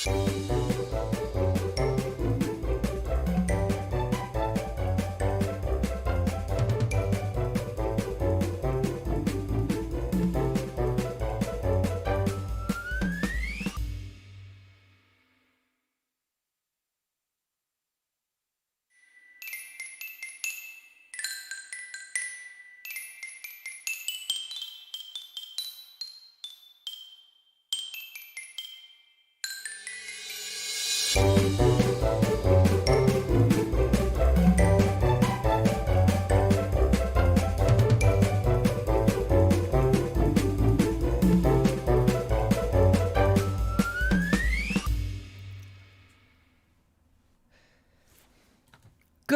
Good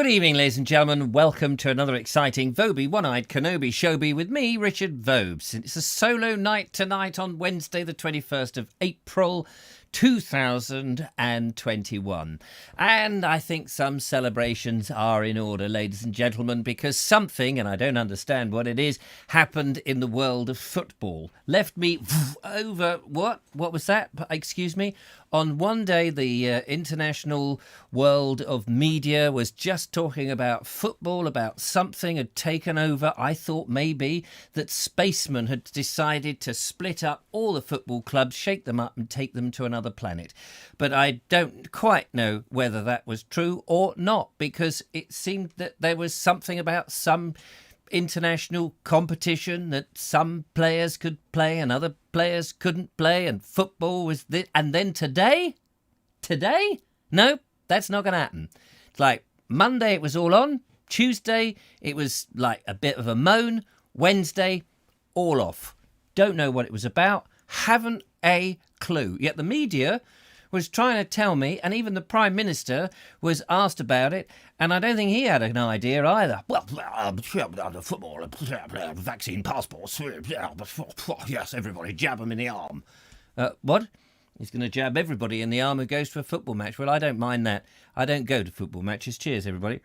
evening, ladies and gentlemen. Welcome to another exciting Vobes One-Eyed Kenobi Showbie with me, Richard Vobes. It's a solo night tonight on Wednesday, the 21st of April, 2021. And I think some celebrations are in order, ladies and gentlemen, because something, and I don't understand what it is, happened in the world of football. Left me over, what was that? Excuse me? On one day, the international world of media was just talking about football, about something had taken over. I thought maybe that spacemen had decided to split up all the football clubs, shake them up and take them to another planet. But I don't quite know whether that was true or not, because it seemed that there was something about some international competition that some players could play and other players couldn't play, and football was this. And then today, no, that's not going to happen. It's like Monday it was all on, Tuesday it was like a bit of a moan, Wednesday all off. Don't know what it was about, haven't a clue. Yet the media was trying to tell me, and even the Prime Minister was asked about it, and I don't think he had an idea either. Well, football, vaccine passports, yes, everybody jab them in the arm. What? He's going to jab everybody in the arm who goes to a football match. Well, I don't mind that. I don't go to football matches. Cheers, everybody.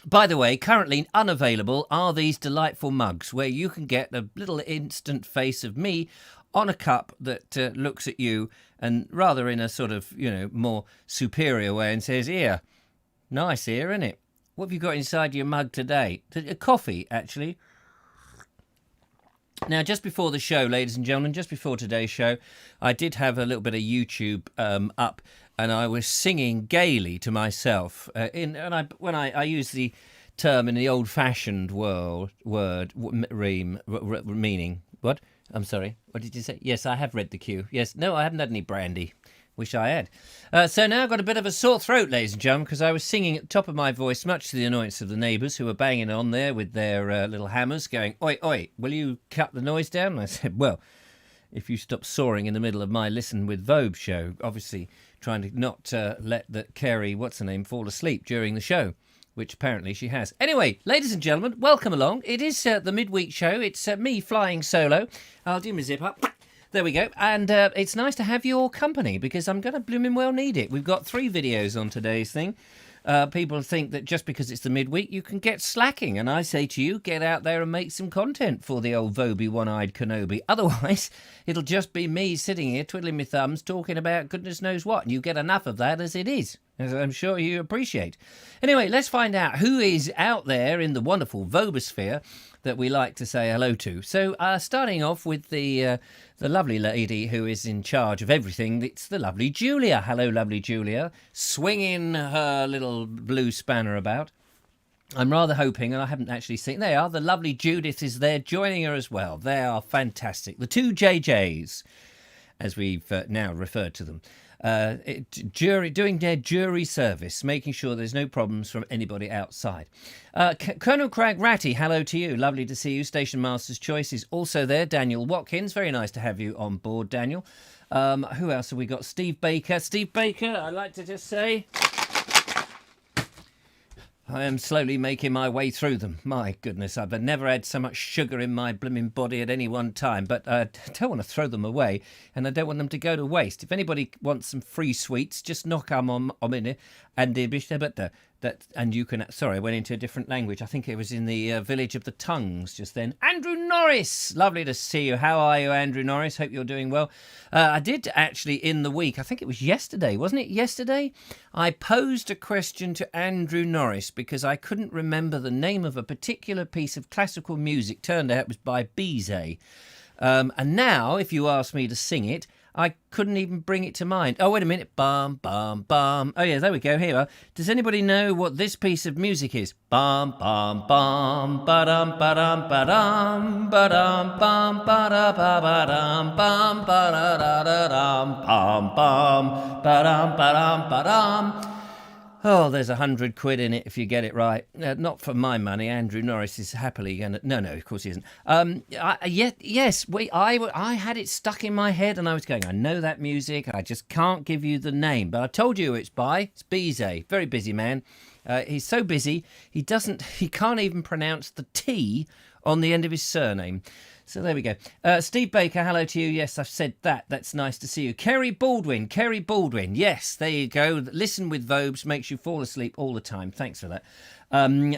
By the way, currently unavailable are these delightful mugs where you can get a little instant face of me on a cup that looks at you and rather in a sort of, more superior way and says, here, nice here, isn't it? What have you got inside your mug today? A coffee, actually. Now, just before the show, ladies and gentlemen, just before today's show, I did have a little bit of YouTube up, and I was singing gaily to myself. When I use the term in the old-fashioned meaning. What? I'm sorry. What did you say? Yes, I have read the cue. Yes. No, I haven't had any brandy. Wish I had. So now I've got a bit of a sore throat, ladies and gentlemen, because I was singing at the top of my voice, much to the annoyance of the neighbours who were banging on there with their little hammers going, oi, oi, will you cut the noise down? And I said, well, if you stop soaring in the middle of my Listen with Vobes show, obviously trying to not let that Kerry, what's-her-name, fall asleep during the show, which apparently she has. Anyway, ladies and gentlemen, welcome along. It is the midweek show. It's me flying solo. I'll do my zip up. There we go. And it's nice to have your company because I'm going to blooming well need it. We've got 3 videos on today's thing. People think that just because it's the midweek, you can get slacking. And I say to you, get out there and make some content for the old Vobie One-Eyed Kenobi. Otherwise, it'll just be me sitting here twiddling my thumbs talking about goodness knows what. And you get enough of that as it is, as I'm sure you appreciate. Anyway, let's find out who is out there in the wonderful Vobosphere that we like to say hello to. So starting off with the lovely lady who is in charge of everything. It's the lovely Julia. Hello, lovely Julia, swinging her little blue spanner about. I'm rather hoping, and I haven't actually seen, they are, the lovely Judith is there joining her as well. They are fantastic. The 2 JJs, as we've now referred to them. Doing their jury service, making sure there's no problems from anybody outside. Colonel Crag Ratty, hello to you. Lovely to see you. Station Master's Choice is also there. Daniel Watkins, very nice to have you on board, Daniel. Who else have we got? Steve Baker. Steve Baker, I'd like to just say I am slowly making my way through them. My goodness, I've never had so much sugar in my blooming body at any one time, but I don't want to throw them away, and I don't want them to go to waste. If anybody wants some free sweets, just knock them on in it, and but And you can. Sorry, I went into a different language. I think it was in the village of the tongues just then. Andrew Norris, lovely to see you. How are you, Andrew Norris? Hope you're doing well. I did actually in the week. I think it was yesterday, wasn't it? Yesterday, I posed a question to Andrew Norris because I couldn't remember the name of a particular piece of classical music. Turned out it was by Bizet. And now, if you ask me to sing it, I couldn't even bring it to mind. Oh, wait a minute. Bum, bum, bum. Oh, yeah, there we go. Here we are. Does anybody know what this piece of music is? Bum, bum, bum, ba-dum, ba-dum, ba-dum, ba-dum, bum, ba-da, ba-ba-dum, bum, ba-da-da-da-dum, bum, bum, ba-dum, ba-dum, ba-dum. Oh, there's £100 in it if you get it right. Not for my money. Andrew Norris is happily going to... No, of course he isn't. I had it stuck in my head and I was going, I know that music. I just can't give you the name. But I told you who it's by. It's Bizet. Very busy man. He's so busy, he can't even pronounce the T on the end of his surname. So there we go. Steve Baker, hello to you. Yes, I've said that. That's nice to see you. Kerry Baldwin. Yes, there you go. Listen with Vobes makes you fall asleep all the time. Thanks for that.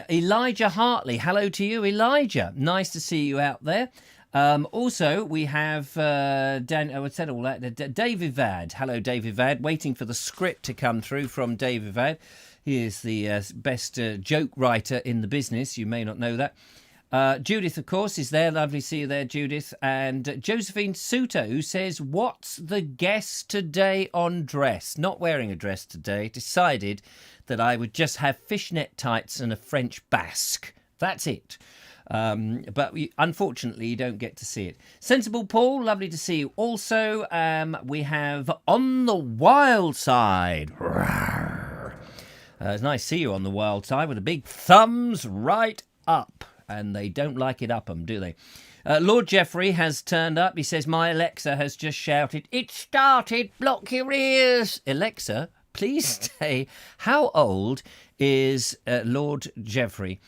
Elijah Hartley, hello to you, Elijah. Nice to see you out there. Also, we have said all that. David Vad. Hello, David Vad. Waiting for the script to come through from David Vad. He is the best joke writer in the business. You may not know that. Judith, of course, is there. Lovely to see you there, Judith. And Josephine Suter, who says, what's the guess today on dress? Not wearing a dress today. Decided that I would just have fishnet tights and a French basque. That's it. But unfortunately, you don't get to see it. Sensible Paul, lovely to see you. Also, we have On the Wild Side. It's nice to see you on the wild side with the big thumbs right up. And they don't like it up 'em, do they? Lord Jeffrey has turned up. He says, my Alexa has just shouted, it started, block your ears. Alexa, please stay. How old is Lord Jeffrey?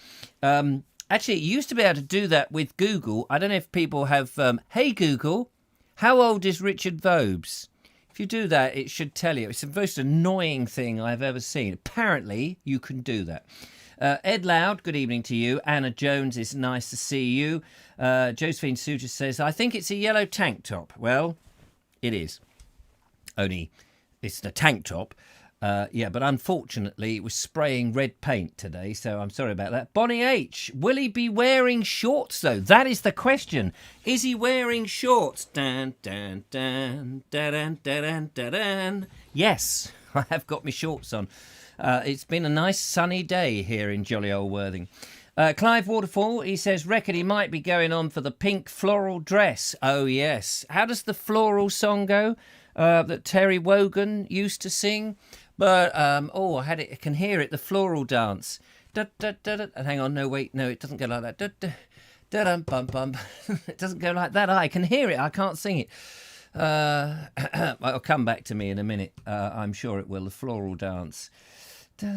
Actually, you used to be able to do that with Google. I don't know if people have, hey Google, how old is Richard Vobes? If you do that, it should tell you. It's the most annoying thing I've ever seen. Apparently, you can do that. Ed Loud, good evening to you. Anna Jones, it's nice to see you. Josephine Suter says, I think it's a yellow tank top. Well, it is. Only it's the tank top. But unfortunately, it was spraying red paint today, so I'm sorry about that. Bonnie H, will he be wearing shorts, though? That is the question. Is he wearing shorts? Dun, dun, dun, dun, dun, dun, dun, dun. Yes, I have got my shorts on. It's been a nice sunny day here in jolly old Worthing. Clive Waterfall, he says, reckon he might be going on for the pink floral dress. Oh, yes. How does the floral song go that Terry Wogan used to sing? But, I can hear it, the floral dance. Da, da, da, da. Hang on, no, it doesn't go like that. Da, da, da, dum, bum, bum. It doesn't go like that. I can hear it, I can't sing it. It'll come back to me in a minute. I'm sure it will, the floral dance. That's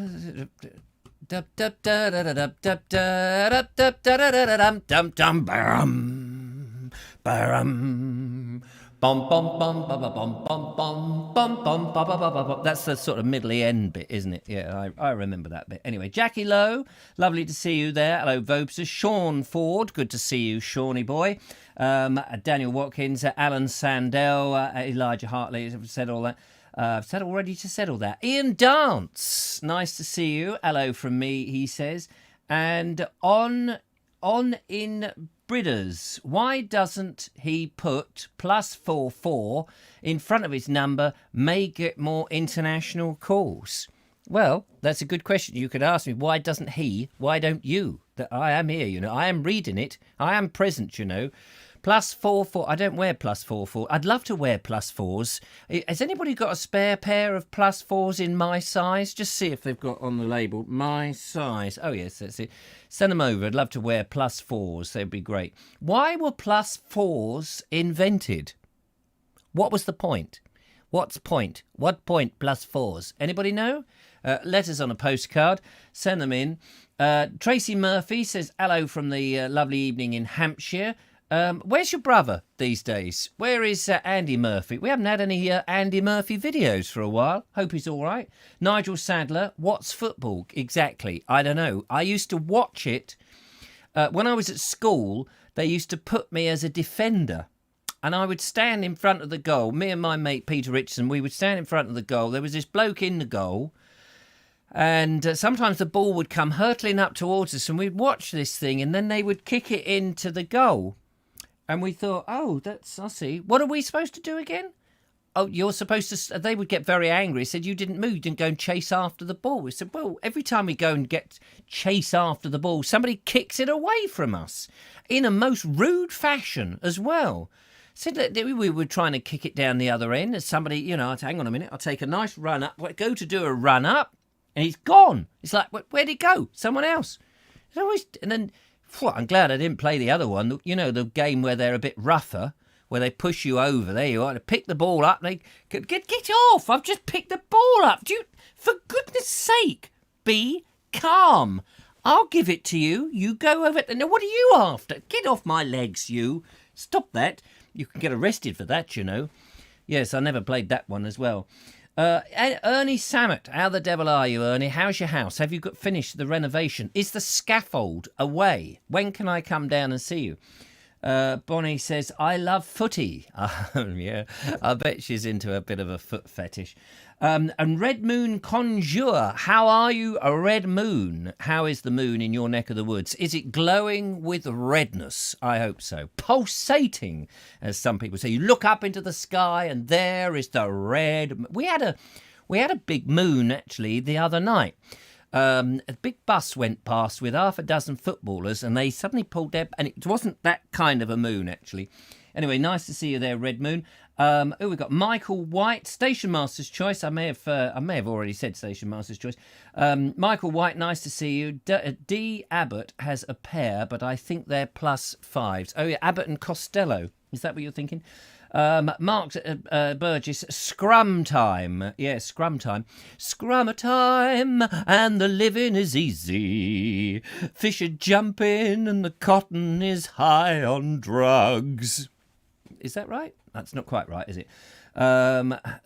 the sort of middly end bit, isn't it? Yeah, I remember that bit. Anyway, Jackie Lowe, lovely to see you there. Hello, Vobes. Sean Ford, good to see you, Shawnee boy. Daniel Watkins, Alan Sandell, Elijah Hartley, I've said all that. I've said all that. Ian Dance, nice to see you. Hello from me, he says. And on in Bridders, why doesn't he put +44 in front of his number, may get more international calls? Well, that's a good question. You could ask me, why doesn't he? Why don't you? That I am here, I am reading it. I am present, +44. I don't wear +44. I'd love to wear +4s. Has anybody got a spare pair of +4s in my size? Just see if they've got on the label my size. Oh yes, that's it. Send them over. I'd love to wear +4s. They'd be great. Why were +4s invented? What was the point? What's point? What point +4s? Anybody know? Letters on a postcard. Send them in. Tracy Murphy says hello from the lovely evening in Hampshire. Where's your brother these days? Where is Andy Murphy? We haven't had any Andy Murphy videos for a while. Hope he's all right. Nigel Sadler, what's football? Exactly. I don't know. I used to watch it. When I was at school, they used to put me as a defender. And I would stand in front of the goal. Me and my mate Peter Richardson, we would stand in front of the goal. There was this bloke in the goal. And sometimes the ball would come hurtling up towards us and we'd watch this thing and then they would kick it into the goal. And we thought, oh, I see. What are we supposed to do again? Oh, you're supposed to... They would get very angry. Said you didn't move. You didn't go and chase after the ball. We said, well, every time we go and chase after the ball, somebody kicks it away from us in a most rude fashion as well. Said that we were trying to kick it down the other end. As somebody, hang on a minute. I'll take a nice run up. Go to do a run up. And he's gone. It's like, where'd he go? Someone else. And then... I'm glad I didn't play the other one. The game where they're a bit rougher, where they push you over. There you are. To pick the ball up. They get off. I've just picked the ball up. For goodness sake, be calm. I'll give it to you. You go over it. Now, what are you after? Get off my legs, you. Stop that. You can get arrested for that, Yes, I never played that one as well. Ernie Samet, how the devil are you, Ernie? How's your house? Have you finished the renovation? Is the scaffold away? When can I come down and see you? Bonnie says, I love footy. Yeah, I bet she's into a bit of a foot fetish. And Red Moon Conjure, how are you, a Red Moon? How is the moon in your neck of the woods? Is it glowing with redness? I hope so. Pulsating, as some people say. You look up into the sky and there is the red... We had a big moon, actually, the other night. A big bus went past with half a dozen footballers and they suddenly pulled their... And it wasn't that kind of a moon, actually. Anyway, nice to see you there, Red Moon. We've got Michael White, Station Master's Choice. I may have already said Station Master's Choice. Michael White, nice to see you. D. Abbott has a pair, but I think they're +5s. Oh, yeah, Abbott and Costello. Is that what you're thinking? Mark Burgess, Scrum Time. Yeah, Scrum Time. Scrum time, and the living is easy. Fish are jumping, and the cotton is high on drugs. Is that right? That's not quite right, is it?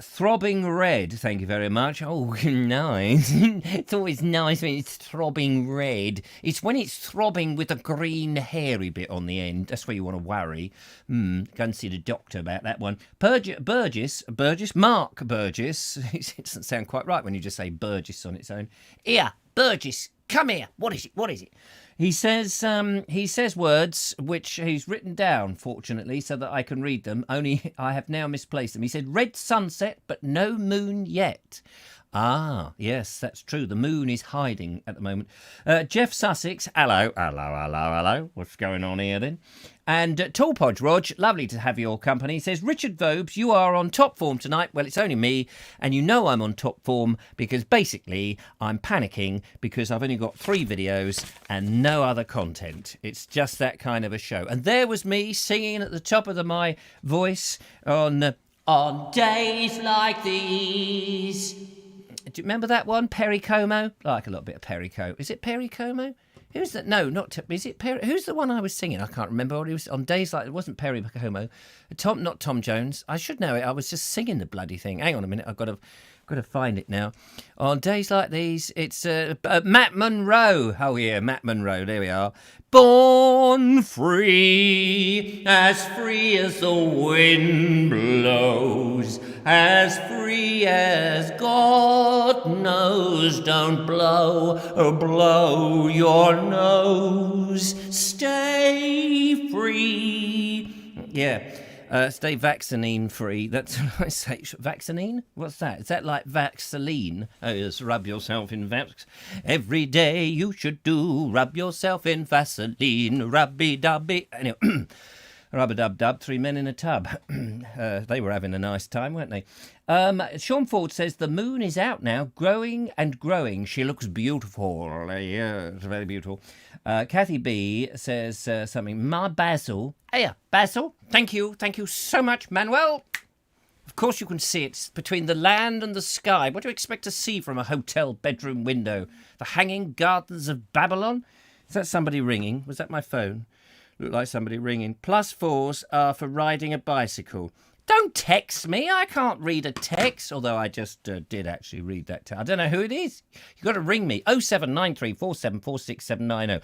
Throbbing red, thank you very much. Oh, nice. It's always nice when it's throbbing red. It's when it's throbbing with a green hairy bit on the end. That's where you want to worry. Go and see the doctor about that one. Mark Burgess. It doesn't sound quite right when you just say Burgess on its own. Here, Burgess, come here. What is it? He says words which he's written down, fortunately, so that I can read them, only I have now misplaced them. He said, red sunset, but no moon yet. Ah, yes, that's true. The moon is hiding at the moment. Jeff Sussex, hello. What's going on here then? And Tall Podge Rog, lovely to have your company. He says, Richard Vobes, you are on top form tonight. Well, it's only me, and you know I'm on top form because basically I'm panicking because I've only got 3 videos and no other content. It's just that kind of a show. And there was me singing at the top of my voice on days like these. Do you remember that one, Perry Como? I like a little bit of Perry Como. Is it Perry Como? Who's that? No, is it Perry? Who's the one I was singing? I can't remember. It was on days like it wasn't Perry Como. Not Tom Jones. I should know it. I was just singing the bloody thing. Hang on a minute. I've got to find it now. On days like these, it's Matt Monro. Oh yeah, Matt Monro. There we are. Born free as the wind blows, as free as God knows. Don't blow your nose. Stay free. Yeah. Stay vaccine free. That's what I say. Vaccine? What's that? Is that like Vaxaline? Oh, yes, rub yourself in Vax. Every day you should rub yourself in Vaseline. Rubby-dubby. Anyway, rub-a-dub-dub, 3 men in a tub. They were having a nice time, weren't they? Sean Ford says, the moon is out now, growing and growing. She looks beautiful. Yeah, it's very beautiful. Kathy B says something. My Basil. Hey, Basil. Thank you so much, Manuel. Of course you can see it. It's between the land and the sky. What do you expect to see from a hotel bedroom window? The Hanging Gardens of Babylon? Is that somebody ringing? Was that my phone? Look like somebody ringing. +4s are for riding a bicycle. Don't text me. I can't read a text. Although I just did actually read that. I don't know who it is. You've got to ring me. 07934746790.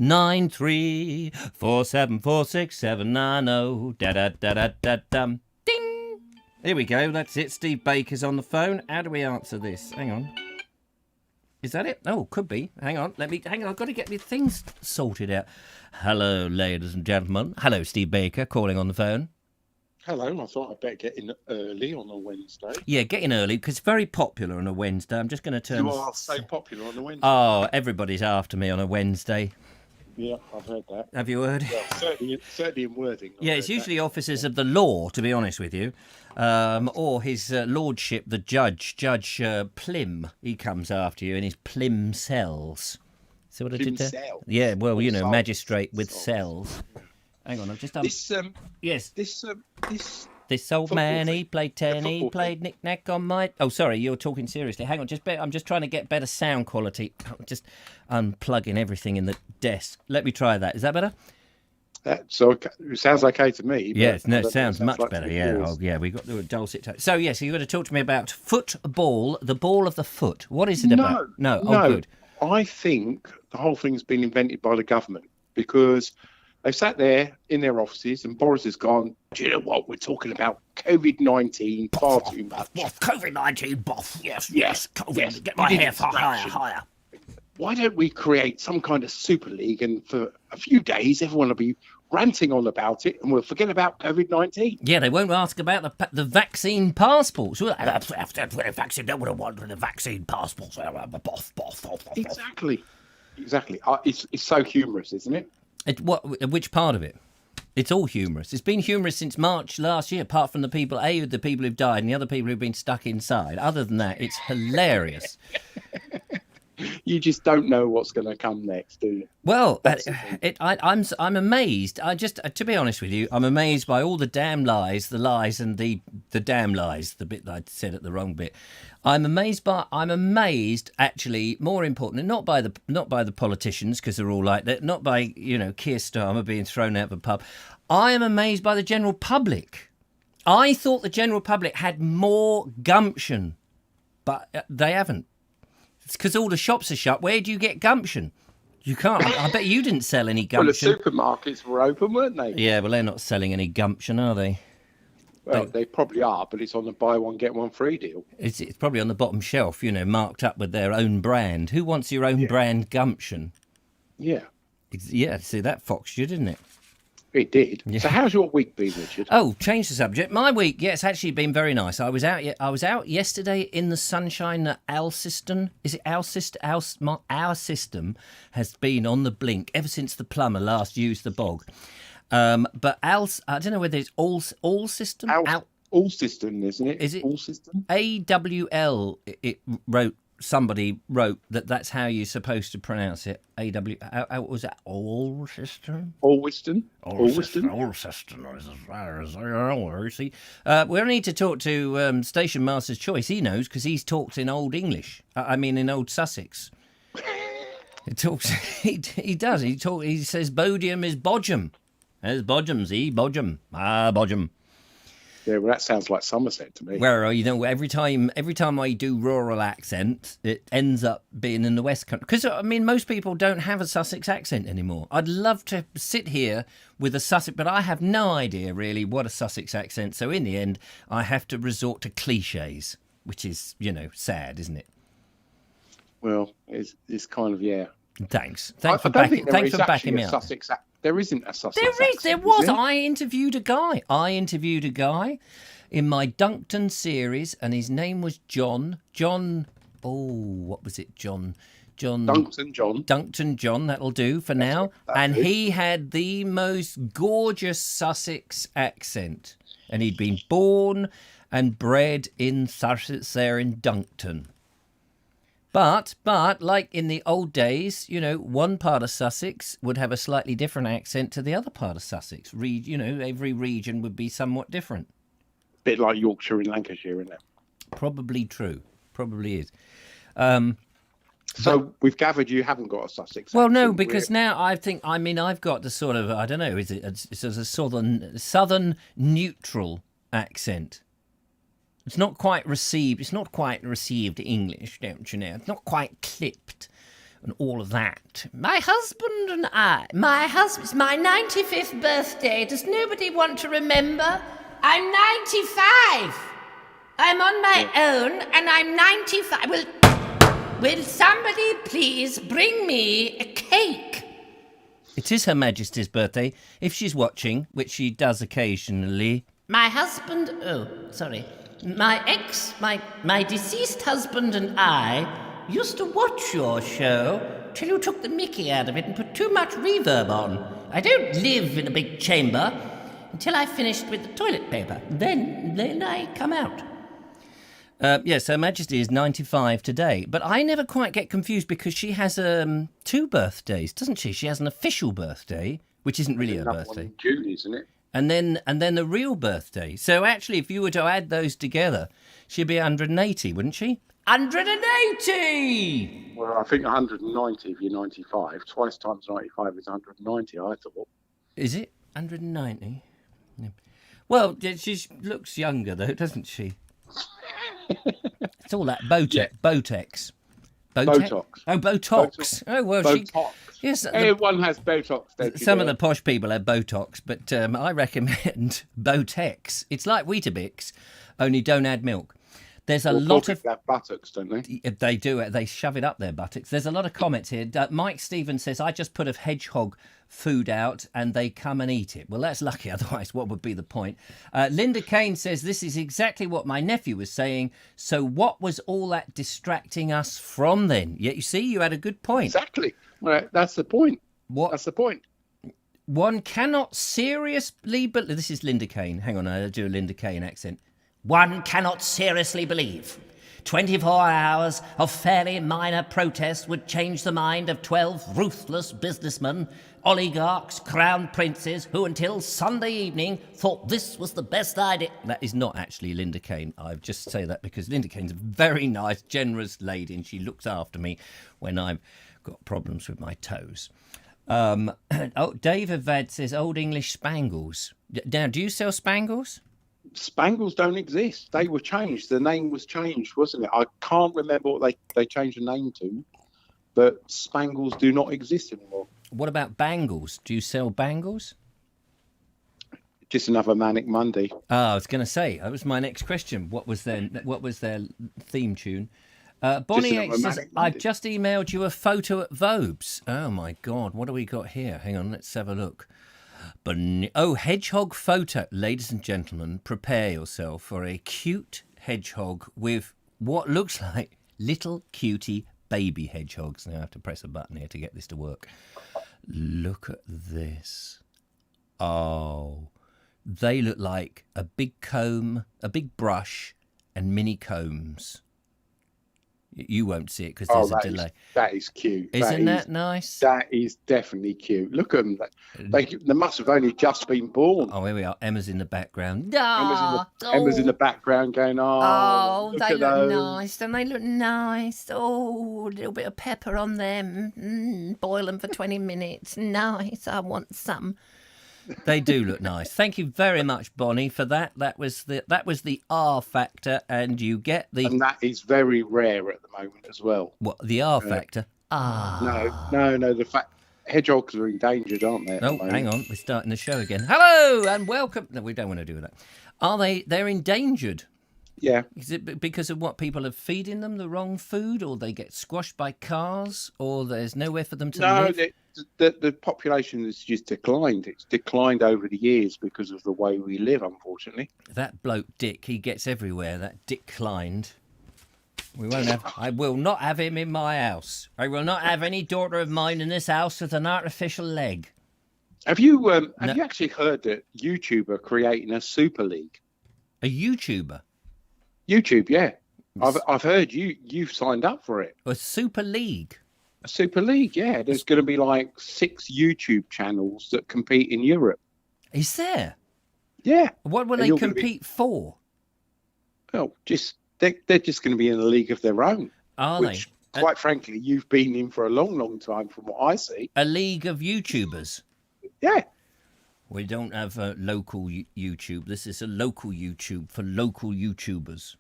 07934746790. Da-da-da-da-da-dum. Ding. Here we go. That's it. Steve Baker's on the phone. How do we answer this? Hang on. Is that it? Oh, could be. Hang on. Hang on. I've got to get my things sorted out. Hello, ladies and gentlemen. Hello, Steve Baker, calling on the phone. Hello. I thought I'd better get in early on a Wednesday. Yeah, get in early because it's very popular on a Wednesday. I'm just going to turn... You are so popular on a Wednesday. Oh, everybody's after me on a Wednesday. Yeah, I've heard that. Have you heard? Well, certainly in Worthing. Yeah, it's usually officers of the law, to be honest with you. Or his lordship, the judge, Judge Plim. He comes after you in his Plim cells. See what I did there? Cell. Yeah, well, you know, Cells. magistrate with cells. Hang on, I've just done... Yes. This old man, he played 10, he played knick-knack on my... Oh, sorry, you're talking seriously. Hang on, I'm just trying to get better sound quality. I'm just unplugging everything in the desk. Let me try that. Is that better? So it sounds okay to me. Yes, no, it sounds much better. Yeah, yeah, we got the dulcet tone. So, yes, you've got to talk to me about football, the ball of the foot. What is it about? No. Oh, good. I think the whole thing's been invented by the government because they've sat there in their offices and Boris has gone, do you know what? We're talking about COVID-19 far too much. COVID-19, boff. Yes, COVID. Yes. Get my hair far higher. Why don't we create some kind of super league and for a few days everyone will be ranting on about it and we'll forget about COVID-19. Yeah, they won't ask about the vaccine passports. Vaccine, no one wanted the vaccine passports. Exactly. It's so humorous, isn't it? Which part of it? It's all humorous. It's been humorous since March last year, apart from the people who've died and the other people who've been stuck inside. Other than that, it's hilarious. You just don't know what's going to come next, do you? Well, I'm amazed. To be honest with you, I'm amazed by all the damn lies, the lies and the damn lies. The bit that I said at the wrong bit. I'm amazed, actually, more importantly, not by the politicians because they're all like that, not by Keir Starmer being thrown out of a pub. I am amazed by the general public. I thought the general public had more gumption, but they haven't. It's because all the shops are shut. Where do you get gumption? You can't. I bet you didn't sell any gumption. Well, the supermarkets were open, weren't they? Yeah, well, they're not selling any gumption, are they? Well, they probably are, but it's on the buy one, get one free deal. It's probably on the bottom shelf, marked up with their own brand. Who wants your own brand gumption? Yeah. Yeah, see, that foxed you, didn't it? It did. Yeah. So how's your week been, Richard? Oh, change the subject. My week, it's actually been very nice. I was out yesterday in the sunshine at Alcyston. Is it Alcyston? Our system has been on the blink ever since the plumber last used the bog. But I don't know whether it's Alcyston. Alcyston, isn't it? Is it Alcyston? AWL? Somebody wrote that's how you're supposed to pronounce it. Was that Alcyston? Alcyston. See, we'll need to talk to Station Master's Choice. He knows because he's talked in Old English. In Old Sussex. He talks. He does. He says Bodiam is Bodgem. There's Bodgems. Bodgem. Bodgem. Yeah, well, that sounds like Somerset to me. Well, every time I do rural accent, it ends up being in the West Country. Because, most people don't have a Sussex accent anymore. I'd love to sit here with a Sussex, but I have no idea, really, what a Sussex accent. So, in the end, I have to resort to cliches, which is, sad, isn't it? Well, it's kind of, yeah. Thanks for backing me up. There isn't a Sussex accent. There was. I interviewed a guy in my Duncton series, and his name was John. What was it? John. Duncton John, that'll do for now. And he had the most gorgeous Sussex accent. And he'd been born and bred in Sussex there in Duncton. But like in the old days, one part of Sussex would have a slightly different accent to the other part of Sussex. Every region would be somewhat different. Bit like Yorkshire and Lancashire, isn't it? Probably true. Probably is. So we've gathered you haven't got a Sussex Well, no, accent, because now I've got the sort of, I don't know, is it it's a southern neutral accent. It's not quite received. It's not quite received English, don't you know? It's not quite clipped and all of that. My husband and I. It's my 95th birthday. Does nobody want to remember? I'm 95. I'm on my own, and I'm 95. Will somebody please bring me a cake? It is Her Majesty's birthday, if she's watching, which she does occasionally. My husband. Oh, sorry. My deceased husband and I used to watch your show till you took the mickey out of it and put too much reverb on. I don't live in a big chamber until I finished with the toilet paper. Then I come out. Yes, Her Majesty is 95 today, but I never quite get confused because she has 2 birthdays, doesn't she? She has an official birthday, which isn't really her birthday. One in June, isn't it? And then the real birthday. So actually, if you were to add those together, she'd be 180, wouldn't she? 180! Well, I think 190 if you're 95. Twice times 95 is 190, I thought. Is it 190? Yeah. Well, she looks younger, though, doesn't she? It's all that Botox. Botox. Oh, Botox. Oh, well, Botox. Yes, everyone has Botox. Some of the posh people have Botox, but I recommend Botex. It's like Weetabix, only don't add milk. There's a lot of have buttocks, don't they? They do. They shove it up their buttocks. There's a lot of comments here. Mike Stevens says, "I just put a hedgehog food out and they come and eat it." Well, that's lucky. Otherwise, what would be the point? Linda Kane says, "This is exactly what my nephew was saying. So what was all that distracting us from then?" Yeah, you see, you had a good point. Exactly. Well, that's the point. What? That's the point. One cannot seriously, but this is Linda Kane. Hang on, I'll do a Linda Kane accent. One cannot seriously believe 24 hours of fairly minor protest would change the mind of 12 ruthless businessmen, oligarchs, crown princes, who until Sunday evening thought this was the best idea. That is not actually Linda Kane. I just say that because Linda Kane's a very nice, generous lady, and she looks after me when I've got problems with my toes. Dave Avad says, Old English spangles. Now, do you sell spangles? Spangles don't exist. They were changed. The name was changed, wasn't it? I can't remember what they changed the name to, but spangles do not exist anymore. What about bangles? Do you sell bangles? Just another Manic Monday. I was going to say, that was my next question. What was their theme tune? Bonnie H says, I've just emailed you a photo at Vobes. Oh, my God. What do we got here? Hang on, let's have a look. Hedgehog photo. Ladies and gentlemen, prepare yourself for a cute hedgehog with what looks like little cutie baby hedgehogs. Now I have to press a button here to get this to work. Look at this. Oh, they look like a big comb, a big brush, and mini combs. You won't see it because there's a delay. That is cute. Isn't that nice? That is definitely cute. Look at them. They must have only just been born. Oh, here we are. Emma's in the background. Emma's in the background going, oh, they look nice. Don't they look nice? Oh, a little bit of pepper on them. Boil them for 20 minutes. Nice. I want some. They do look nice. Thank you very much, Bonnie, for that. That was the R factor, and you get the. And that is very rare at the moment as well. What, the R factor? No. The fact hedgehogs are endangered, aren't they? Oh, hang on, we're starting the show again. Hello and welcome. No, we don't want to do that. Are they? They're endangered. Yeah. Is it because of what people are feeding them, the wrong food, or they get squashed by cars, or there's nowhere for them to live? No, the population has just declined. It's declined over the years because of the way we live, unfortunately. That bloke Dick, he gets everywhere. That Dick Clind. I will not have him in my house. I will not have any daughter of mine in this house with an artificial leg. Have you actually heard that YouTube are creating a Super League? A YouTuber? YouTube, yeah. I've heard you've signed up for it. A Super League? A Super League, yeah. There's going to be like 6 YouTube channels that compete in Europe. Is there? Yeah. What will they compete for? Well, they're just going to be in a league of their own. Are they? quite frankly, you've been in for a long, long time from what I see. A league of YouTubers. Yeah. We don't have a local YouTube. This is a local YouTube for local YouTubers.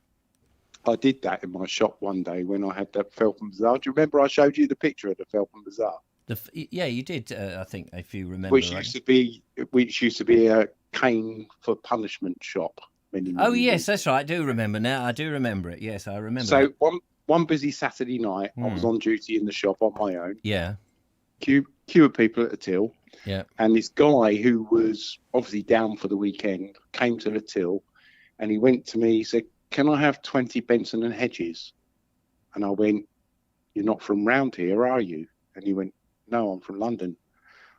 I did that in my shop one day when I had that Feltham Bazaar. Do you remember I showed you the picture of the Feltham Bazaar? Yeah, you did. I think if you remember, which used to be a cane for punishment shop. Many yes, years. that's right. I do remember now. I do remember it. Yes, I remember. So one busy Saturday night, I was on duty in the shop on my own. Yeah. Queue of people at the till. Yeah. And this guy who was obviously down for the weekend came to the till, and he went to me. He said, "Can I have 20 Benson and Hedges?" And I went, "You're not from round here, are you?" And he went, "No, I'm from London."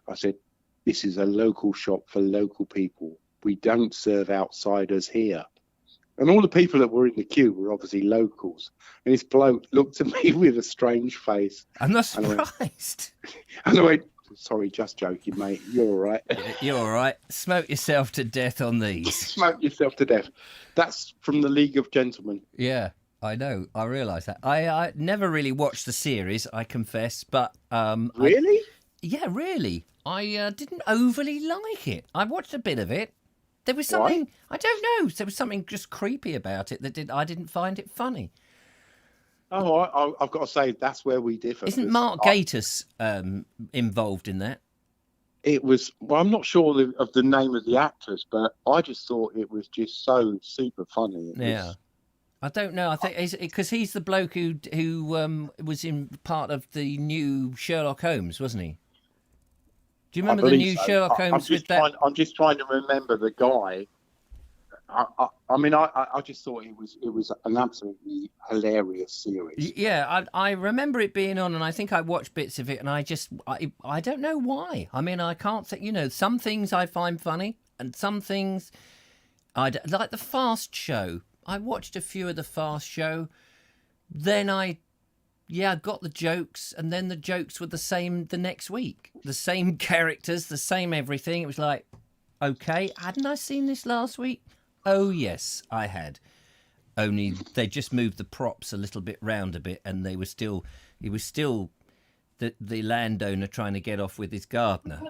I said, "This is a local shop for local people. We don't serve outsiders here." And all the people that were in the queue were obviously locals. And this bloke looked at me with a strange face. I'm not surprised. And I went, "Sorry, just joking, mate. You're all right." You're all right. Smoke yourself to death on these. Smoke yourself to death. That's from the League of Gentlemen. Yeah, I know. I realise that. I never really watched the series, I confess. But Really? yeah, really. I didn't overly like it. I watched a bit of it. There was something, I don't know, there was something just creepy about it that I didn't find it funny. Oh, I've got to say, that's where we differ. Isn't Mark Gatiss involved in that? It was, well, I'm not sure of the name of the actors, but I just thought it was just so super funny. I don't know. I think because he's the bloke who was in part of the new Sherlock Holmes, wasn't he? Do you remember the new Sherlock Holmes with that? I'm just trying to remember the guy. I mean, I just thought it was an absolutely hilarious series. Yeah, I remember it being on, and I think I watched bits of it, and I don't know why. I mean, I can't say, some things I find funny, and some things like the Fast Show. I watched a few of the Fast Show, then I got the jokes, and then the jokes were the same the next week. The same characters, the same everything. It was like, okay, hadn't I seen this last week? Oh, yes, I had. Only they just moved the props a little bit round a bit, and it was still the landowner trying to get off with his gardener.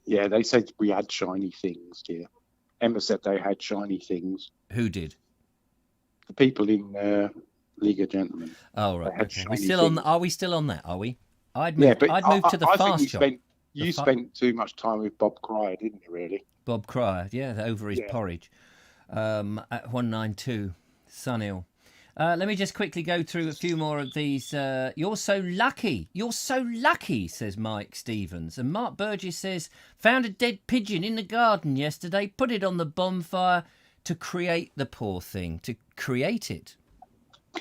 Yeah, they said we had shiny things here. Emma said they had shiny things. Who did? The people in League of Gentlemen. Oh, right. Okay. Are we still on that? Are we? I'd moved to the Fast Shop. You spent too much time with Bob Cryer, didn't you, really? Bob Cryer, yeah, over his porridge. At 192, Sunhill. Let me just quickly go through a few more of these. You're so lucky. You're so lucky, says Mike Stevens. And Mark Burgess says, found a dead pigeon in the garden yesterday, put it on the bonfire to create the poor thing, to create it.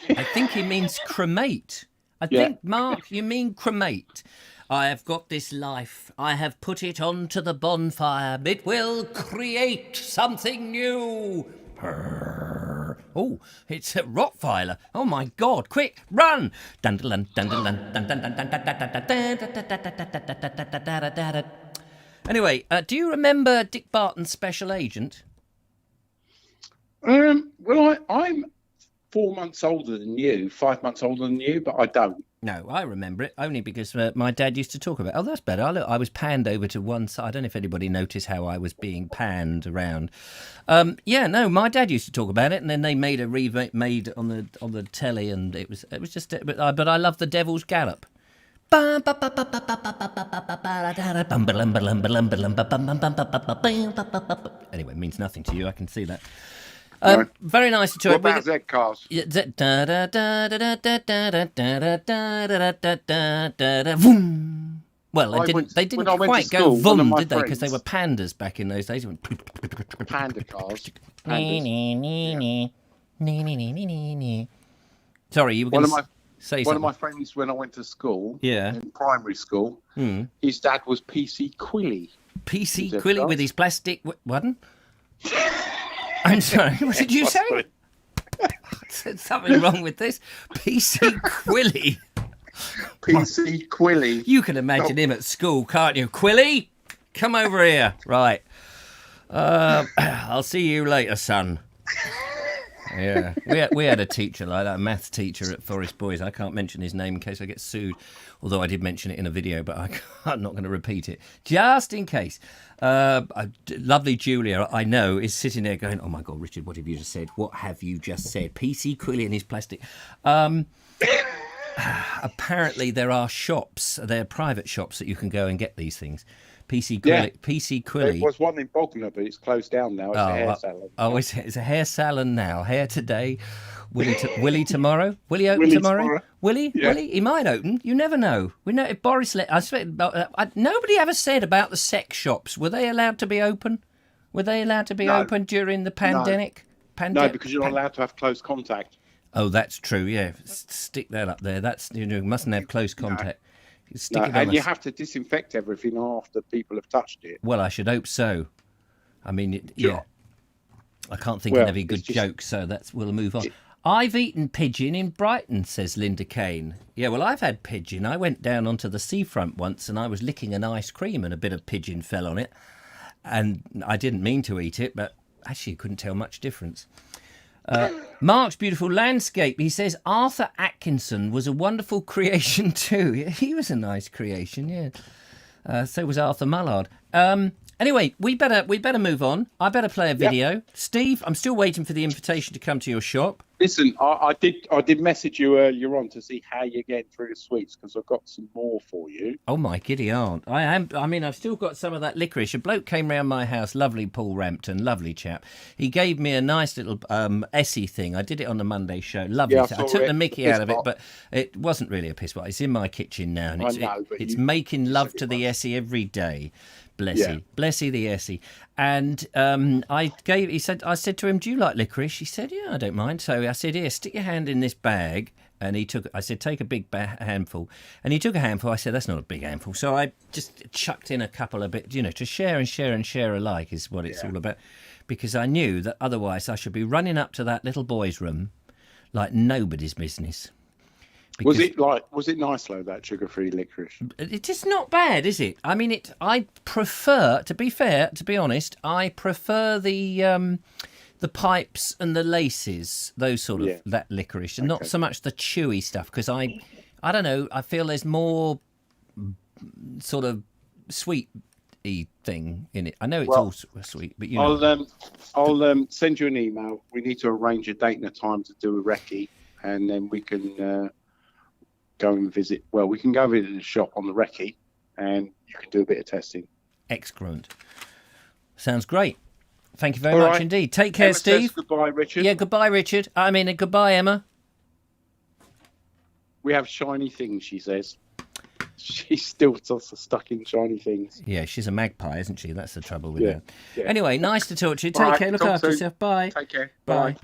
I think he means cremate. I think, Mark, you mean cremate. I have got this life. I have put it onto the bonfire. It will create something new. Oh, it's a Rottweiler. Oh, my God. Quick, run. Anyway, do you remember Dick Barton's Special Agent? Well, I'm 4 months older than you, 5 months older than you, but I don't. No, I remember it only because my dad used to talk about it. Oh, that's better. I was panned over to one side. I don't know if anybody noticed how I was being panned around. My dad used to talk about it, and then they made a remade on the telly, and it was just. But I love the Devil's Gallop. Anyway, it means nothing to you. I can see that. Very nice to talk. What about Z cars? Well, they didn't quite go vroom, did they? Because they were pandas back in those days. Panda cars. Sorry, you were going to say something. One of my friends, when I went to school, in primary school, his dad was PC Quilly. PC Quilly with his plastic... Pardon? I'm sorry, what did you say? There's something wrong with this. PC Quilly. PC Quilly. You can imagine him at school, can't you? Quilly, come over here. Right. I'll see you later, son. Yeah, we had a teacher like that, a maths teacher at Forest Boys. I can't mention his name in case I get sued, although I did mention it in a video, but I'm not going to repeat it, just in case. Lovely Julia, I know, is sitting there going, oh my God, Richard, what have you just said? What have you just said? PC Quilly and his plastic. Apparently there are shops, they're private shops that you can go and get these things. PC Quilly. There was one in Bognor, but it's closed down now. It's a hair salon. Oh, it's a hair salon now. Hair today, Willie tomorrow. Willie open Willie tomorrow? Willie? Yeah. Willie? He might open. You never know. We know if Boris let. Nobody ever said about the sex shops. Were they allowed to be open? Were they allowed to be open during the pandemic? No, because you're not allowed to have close contact. Oh, that's true. Yeah, stick that up there. That's mustn't have close contact. Stick it on and you have to disinfect everything after people have touched it. Well, I should hope so. I mean, Sure. yeah. I can't think of any good jokes, so we'll move on. I've eaten pigeon in Brighton, says Linda Kane. Yeah, well, I've had pigeon. I went down onto the seafront once and I was licking an ice cream and a bit of pigeon fell on it. And I didn't mean to eat it, but actually you couldn't tell much difference. Mark's beautiful landscape. He says Arthur Atkinson was a wonderful creation too. He was a nice creation, yeah. So was Arthur Mullard. Anyway, we better move on. I better play a video. Yep. Steve, I'm still waiting for the invitation to come to your shop. Listen, I did message you earlier on to see how you're getting through the sweets because I've got some more for you. Oh my giddy aunt. I've still got some of that licorice. A bloke came round my house, lovely Paul Rampton, lovely chap. He gave me a nice little Essie thing. I did it on the Monday show. Lovely. I took the mickey out of it, but it wasn't really a piss pot. It's in my kitchen now and it's making love to the Essie every day. Blessy the Essie. And I said to him, do you like licorice? He said, yeah, I don't mind. So I said, here, stick your hand in this bag. And I said, take a big handful. And he took a handful. I said, that's not a big handful. So I just chucked in a couple of bits, to share and share and share alike is what it's all about. Because I knew that otherwise I should be running up to that little boy's room like nobody's business. Was it nice though, that sugar-free licorice? It is not bad, is it? I mean, I prefer, to be honest, I prefer the pipes and the laces, those sort of that licorice, and not so much the chewy stuff. Because I don't know, I feel there's more sort of sweet-y thing in it. I know it's all sweet, but I'll send you an email. We need to arrange a date and a time to do a recce, and then we can. Go and visit. Well, we can go visit the shop on the recce, and you can do a bit of testing. Excellent. Sounds great. Thank you very much indeed. Take care, Emma Steve. Says goodbye, Richard. Yeah, goodbye, Richard. Goodbye, Emma. We have shiny things, she says. She's still stuck in shiny things. Yeah, she's a magpie, isn't she? That's the trouble with her. Yeah. Anyway, nice to talk to you. Take care. Look after yourself. Bye. Take care. Bye.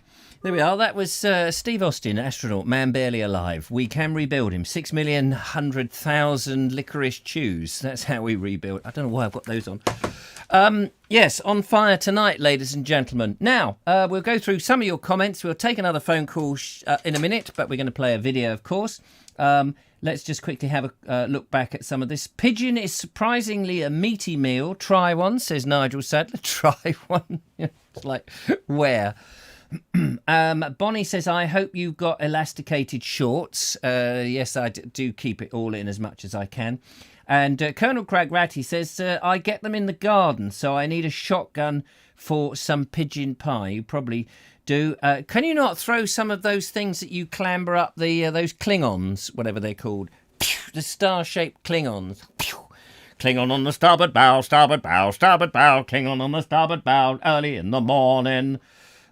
There we are. That was Steve Austin, astronaut, man barely alive. We can rebuild him. 6,100,000 licorice chews. That's how we rebuild. I don't know why I've got those on. Yes, on fire tonight, ladies and gentlemen. Now, we'll go through some of your comments. We'll take another phone call in a minute, but we're going to play a video, of course. Let's just quickly have a look back at some of this. Pigeon is surprisingly a meaty meal. Try one, says Nigel Sadler. Try one. It's like, where? Bonnie says, I hope you've got elasticated shorts. Yes, I do keep it all in as much as I can. And Colonel Crag Ratty says, I get them in the garden, so I need a shotgun for some pigeon pie. You probably do. Can you not throw some of those things that you clamber up those Klingons, whatever they're called? The star-shaped Klingons. Klingon on the starboard bow, starboard bow, starboard bow. Klingon on the starboard bow, early in the morning.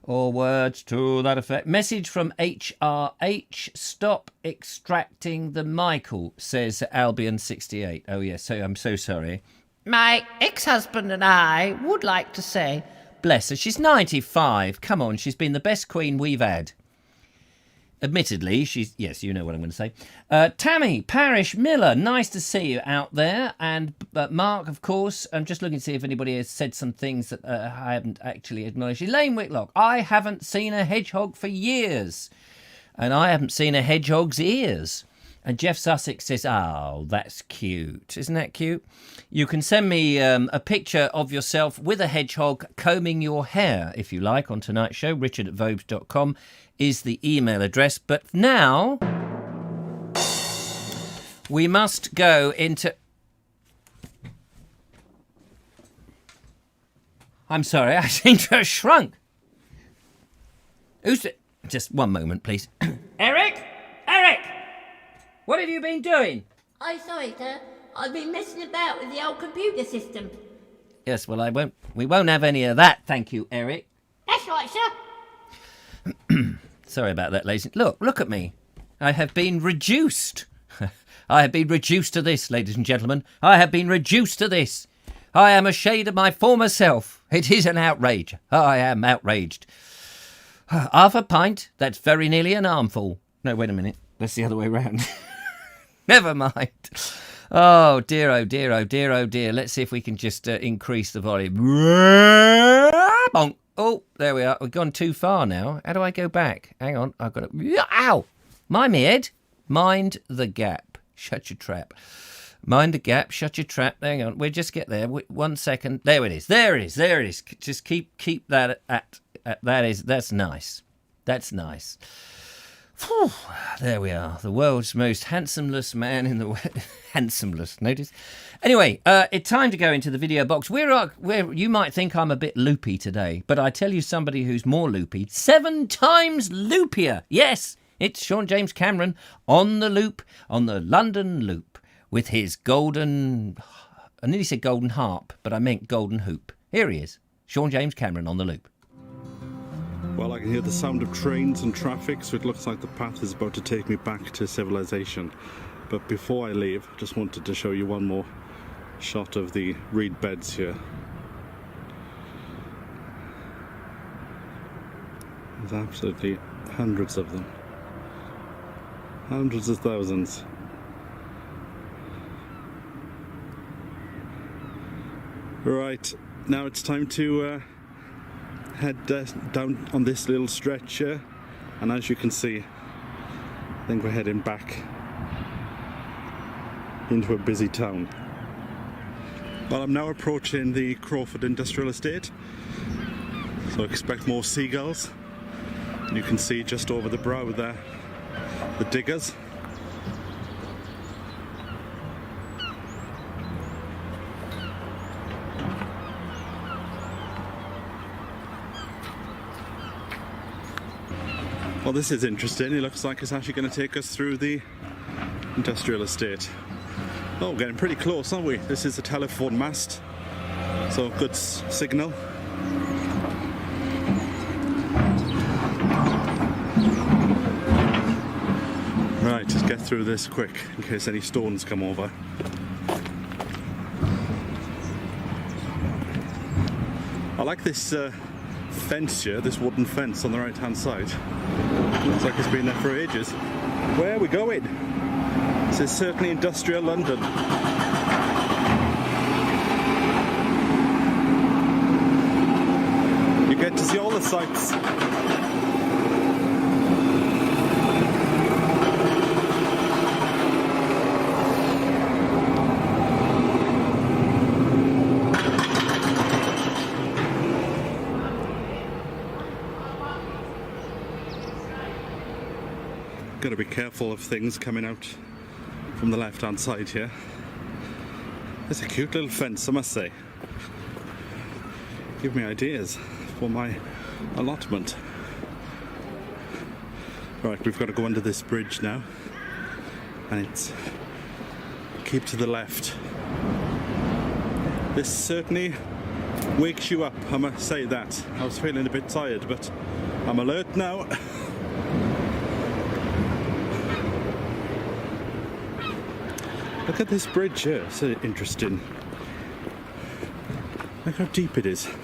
Or words to that effect. Message from HRH. Stop extracting the Michael, says Albion68. Oh, yes, so I'm so sorry. My ex-husband and I would like to say... Bless her, she's 95. Come on, she's been the best queen we've had. Admittedly, she's... Yes, you know what I'm going to say. Tammy, Parish, Miller, nice to see you out there. And Mark, of course. I'm just looking to see if anybody has said some things that I haven't actually acknowledged. Elaine Whitlock, I haven't seen a hedgehog for years. And I haven't seen a hedgehog's ears. And Jeff Sussex says, oh, that's cute. Isn't that cute? You can send me a picture of yourself with a hedgehog combing your hair, if you like, on tonight's show. Richard@vobes.com is the email address. But now we must go into... I'm sorry, I seem to have shrunk. Who's it? Just one moment, please. Eric? Eric! What have you been doing? Oh, sorry, sir. I've been messing about with the old computer system. Yes, well, we won't have any of that, thank you, Eric. That's right, sir. Sorry about that, ladies. Look at me. I have been reduced. I have been reduced to this, ladies and gentlemen. I have been reduced to this. I am a shade of my former self. It is an outrage. I am outraged. Half a pint, that's very nearly an armful. No, wait a minute. That's the other way round. Never mind. Oh, dear, oh, dear, oh, dear, oh, dear. Let's see if we can just increase the volume. Bonk. Oh, there we are. We've gone too far now. How do I go back? Hang on. I've got to... Ow! Mind me, Ed. Mind the gap. Shut your trap. Mind the gap. Shut your trap. Hang on. We'll just get there. 1 second. There it is. There it is. There it is. Just keep that at that's nice. That's nice. Whew, there we are. The world's most handsomeless man in the handsomeless. Notice. Anyway, it's time to go into the video box. Where you might think I'm a bit loopy today, but I tell you somebody who's more loopy, 7 times loopier. Yes, it's Sean James Cameron on the loop, on the London loop, with his golden... I nearly said golden harp, but I meant golden hoop. Here he is, Sean James Cameron on the loop. Well, I can hear the sound of trains and traffic, so it looks like the path is about to take me back to civilization. But before I leave, I just wanted to show you one more shot of the reed beds here. There's absolutely hundreds of them. Hundreds of thousands. Right, now it's time to head down on this little stretch here, and as you can see, I think we're heading back into a busy town. Well, I'm now approaching the Crawford Industrial Estate, so expect more seagulls. And you can see just over the brow there the diggers. Well, this is interesting. It looks like it's actually going to take us through the industrial estate. Oh, we're getting pretty close, aren't we? This is a telephone mast, so good signal. Right, just get through this quick in case any stones come over. I like this fence here, this wooden fence on the right hand side. Looks like it's been there for ages. Where are we going? This is certainly industrial London. You get to see all the sights. Got to be careful of things coming out from the left hand side here. It's a cute little fence, I must say. Give me ideas for my allotment. Right, we've got to go under this bridge now, and it's keep to the left. This certainly wakes you up, I must say that. I was feeling a bit tired, but I'm alert now. Look at this bridge here, it's so interesting. Look how deep it is. Look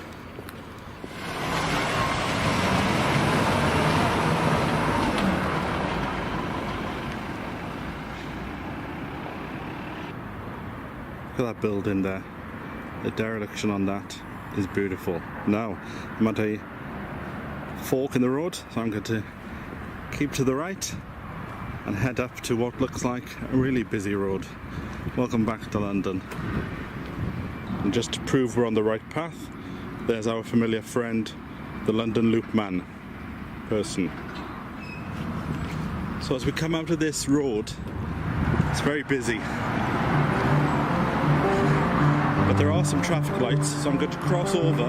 at that building there. The dereliction on that is beautiful. Now, I'm at a fork in the road, so I'm going to keep to the right and head up to what looks like a really busy road. Welcome back to London. And just to prove we're on the right path, there's our familiar friend, the London Loop man person. So as we come out of this road, it's very busy. But there are some traffic lights, so I'm going to cross over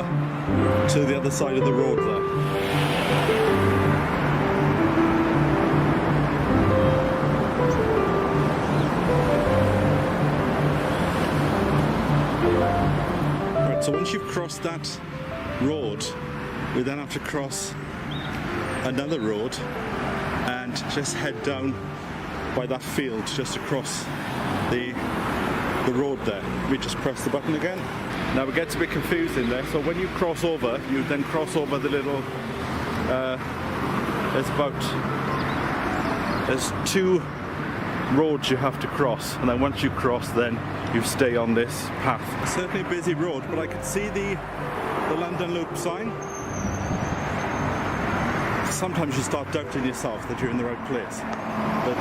to the other side of the road there. So once you've crossed that road, we then have to cross another road and just head down by that field just across the road there. We just press the button again. Now it gets a bit confusing there, so when you cross over, you then cross over the little there's two roads you have to cross, and then once you cross, then you stay on this path. It's certainly a busy road, but I can see the London Loop sign. Sometimes you start doubting yourself that you're in the right place, but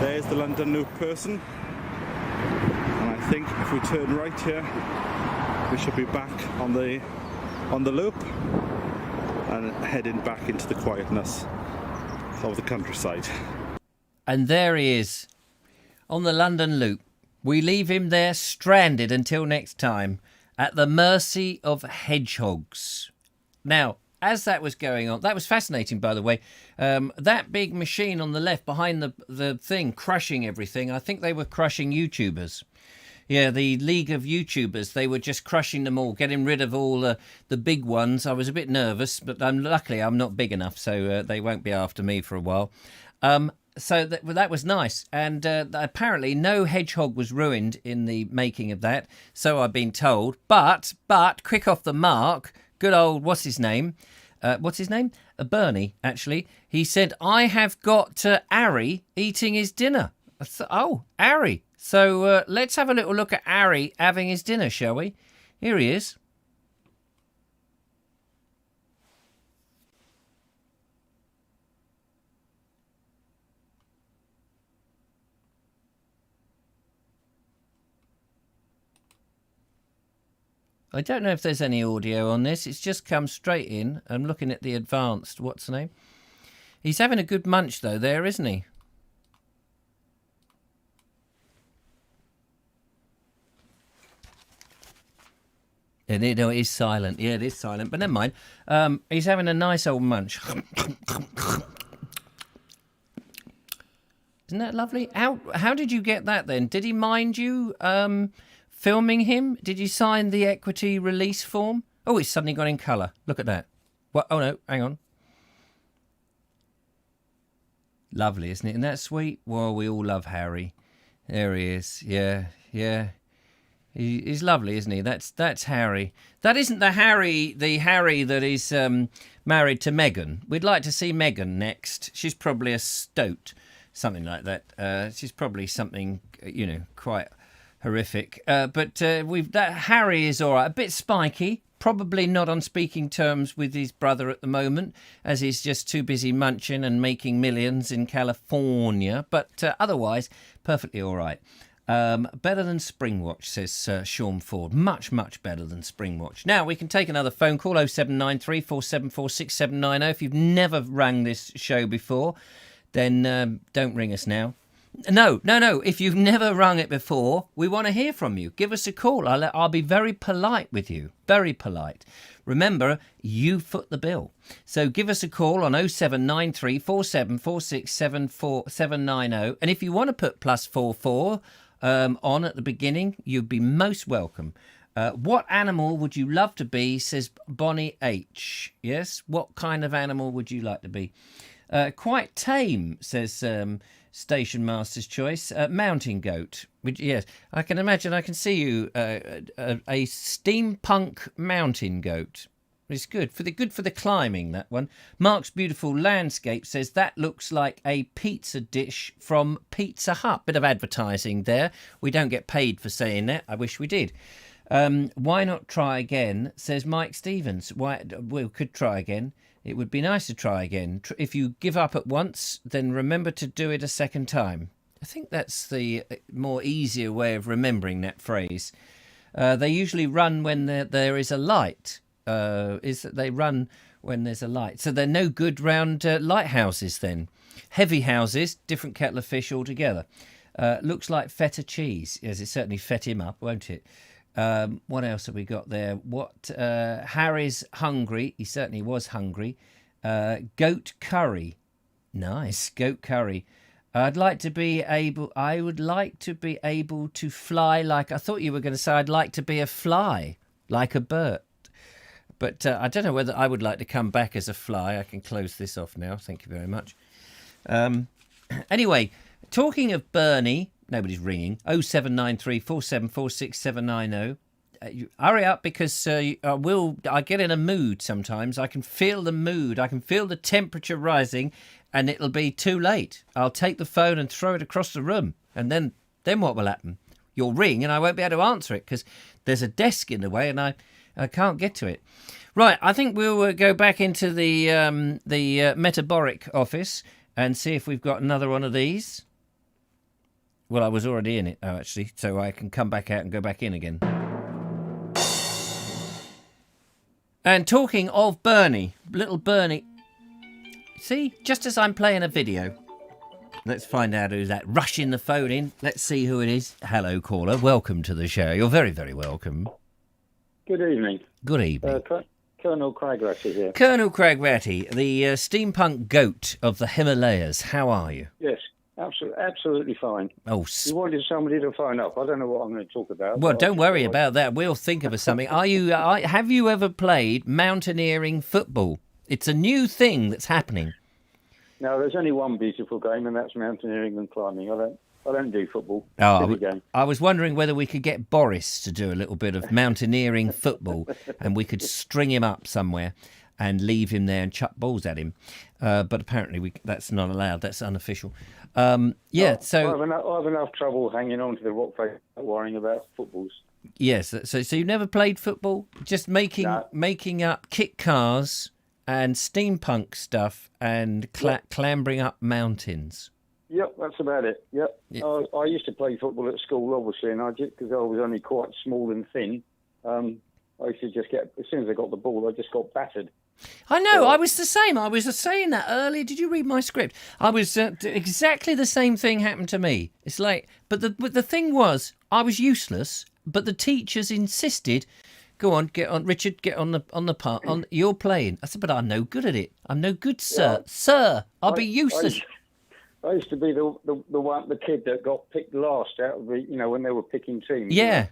there's the London Loop person, and I think if we turn right here, we should be back on the loop and heading back into the quietness of the countryside. And there he is, on the London Loop. We leave him there stranded until next time, at the mercy of hedgehogs. Now, as that was going on, that was fascinating, by the way. That big machine on the left behind the thing, crushing everything, I think they were crushing YouTubers. Yeah, the League of YouTubers, they were just crushing them all, getting rid of all the big ones. I was a bit nervous, but luckily I'm not big enough, so they won't be after me for a while. So that was nice, and apparently no hedgehog was ruined in the making of that, so I've been told. But quick off the mark, good old what's his name? Bernie, actually. He said, "I have got Ari eating his dinner." Oh, Ari. So let's have a little look at Ari having his dinner, shall we? Here he is. I don't know if there's any audio on this. It's just come straight in. I'm looking at the advanced. What's the name? He's having a good munch, though, there, isn't he? It is silent. Yeah, it is silent. But never mind. He's having a nice old munch. Isn't that lovely? How did you get that, then? Did he mind you filming him? Did you sign the equity release form? Oh, it's suddenly gone in colour. Look at that. What? Oh, no. Hang on. Lovely, isn't it? Isn't that sweet? Well, we all love Harry. There he is. Yeah. He's lovely, isn't he? That's Harry. That isn't the Harry that is married to Meghan. We'd like to see Meghan next. She's probably a stoat, something like that. She's probably something, quite horrific. But Harry is all right. A bit spiky. Probably not on speaking terms with his brother at the moment, as he's just too busy munching and making millions in California. But otherwise, perfectly all right. Better than Springwatch, says Sean Ford. Much, much better than Springwatch. Now, we can take another phone call, 0793 474 6790. If you've never rang this show before, then don't ring us now. No. If you've never rung it before, we want to hear from you. Give us a call. I'll be very polite with you. Very polite. Remember, you foot the bill. So give us a call on 0793 4746 790. And if you want to put +44 on at the beginning, you'd be most welcome. What animal would you love to be, says Bonnie H. Yes, what kind of animal would you like to be? Quite tame, says Station Master's Choice. Mountain goat. Yes, I can imagine. I can see you a steampunk mountain goat. It's good for the climbing, that one. Mark's Beautiful Landscape says that looks like a pizza dish from Pizza Hut. Bit of advertising there. We don't get paid for saying that. I wish we did. Why not try again, says Mike Stevens. We could try again. it would be nice to try again. If you give up at once, then remember to do it a second time. I think that's the more easier way of remembering that phrase. They usually run when there is a light. Is that they run when there's a light. So they're no good round lighthouses then. Heavy houses, different kettle of fish altogether. Looks like feta cheese. Yes, it certainly fed him up, won't it? What else have we got there? Harry's hungry. He certainly was hungry. Goat curry. Nice, goat curry. I would like to be able to fly like... I thought you were going to say I'd like to be a fly, like a bird. But I don't know whether I would like to come back as a fly. I can close this off now. Thank you very much. Anyway, talking of Bernie, nobody's ringing. 0793 474 6790. Hurry up, because I get in a mood sometimes. I can feel the mood. I can feel the temperature rising, and it'll be too late. I'll take the phone and throw it across the room, and then what will happen? You'll ring, and I won't be able to answer it because there's a desk in the way, and I can't get to it. Right, I think we'll go back into the metaboric office and see if we've got another one of these. Well, I was already in it, actually, so I can come back out and go back in again. And talking of Bernie, little Bernie... See, just as I'm playing a video. Let's find out who's that. Rushing the phone in. Let's see who it is. Hello, caller. Welcome to the show. You're very, very welcome. Good evening. Good evening. Colonel Cragratty here. Colonel Cragratty, the steampunk goat of the Himalayas. How are you? Yes, absolutely fine. Oh, you wanted somebody to phone up. I don't know what I'm going to talk about. Well, don't worry about that. We'll think of something. Have you ever played mountaineering football? It's a new thing that's happening. No, there's only one beautiful game, and that's mountaineering and climbing. I don't do football. I was wondering whether we could get Boris to do a little bit of mountaineering football, and we could string him up somewhere and leave him there and chuck balls at him. But apparently that's not allowed. That's unofficial. So I have enough trouble hanging on to the rock face, worrying about footballs. Yes. So you never played football? Just making up kit cars and steampunk stuff and clambering up mountains. Yep, that's about it. Yep. I used to play football at school, obviously, and because I was only quite small and thin, I used to just as soon as I got the ball, I just got battered. I know, I was the same. I was saying that earlier. Did you read my script? I was exactly the same thing happened to me. It's like, but the thing was, I was useless, but the teachers insisted, go on, get on, Richard, get on the part. You're playing. I said, but I'm no good at it. I'm no good, sir. Yeah. Sir, I'll be useless. I used to be the kid that got picked last out of the, when they were picking teams. Yeah.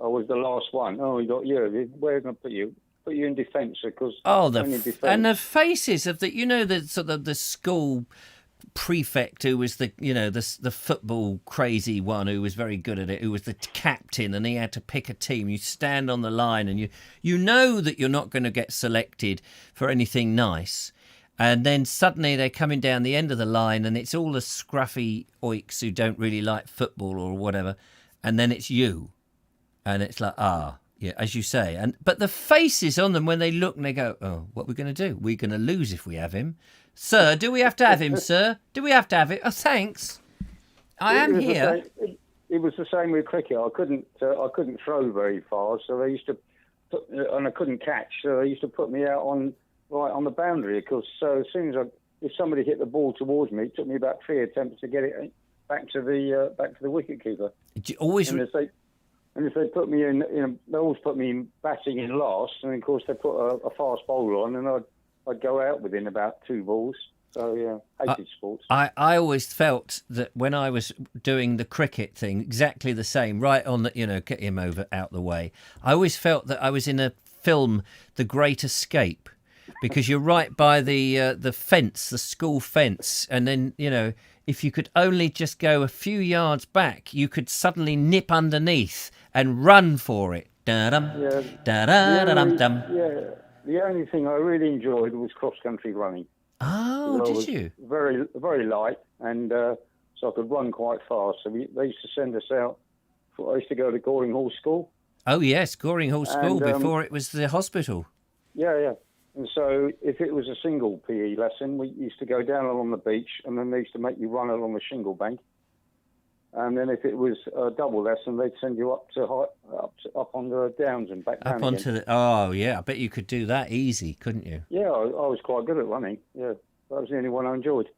I was the last one. Oh, we got you. Where are we going to put you? Put you in defence, because and the faces of the sort of the school prefect who was the football crazy one who was very good at it, who was the captain, and he had to pick a team. You stand on the line and you know that you're not going to get selected for anything nice, and then suddenly they're coming down the end of the line and it's all the scruffy oiks who don't really like football or whatever, and then it's you, and it's like, yeah, as you say, but the faces on them when they look and they go, oh, what are we going to do? We're going to lose if we have him. Sir, do we have to have him, sir? Do we have to have it? Oh, thanks. I am here. It was the same with cricket. I couldn't throw very far, so they used to and I couldn't catch, so they used to put me out right on the boundary. Because so as soon as if somebody hit the ball towards me, it took me about 3 attempts to get it back to the wicket keeper. Always. And if they put me in, they always put me in batting in last, and of course they put a fast bowler on, and I'd go out within about 2 balls. So yeah, hated sports. I always felt that when I was doing the cricket thing, exactly the same. Right on the, get him out the way. I always felt that I was in a film, The Great Escape, because you're right by the fence, the school fence, and then if you could only just go a few yards back, you could suddenly nip underneath and run for it. Da-dum, da-da-da-dum-dum. Yeah, the only thing I really enjoyed was cross-country running. Oh, did you? Very, very light, and so I could run quite fast. So they used to send us out. I used to go to Goring Hall School. Oh, yes, Goring Hall School, before it was the hospital. Yeah. And so if it was a single PE lesson, we used to go down along the beach, and then they used to make you run along the shingle bank. And then if it was a double lesson, they'd send you up on the downs and back down Up onto again. oh yeah, I bet you could do that easy, couldn't you? Yeah, I was quite good at running. Yeah, that was the only one I enjoyed.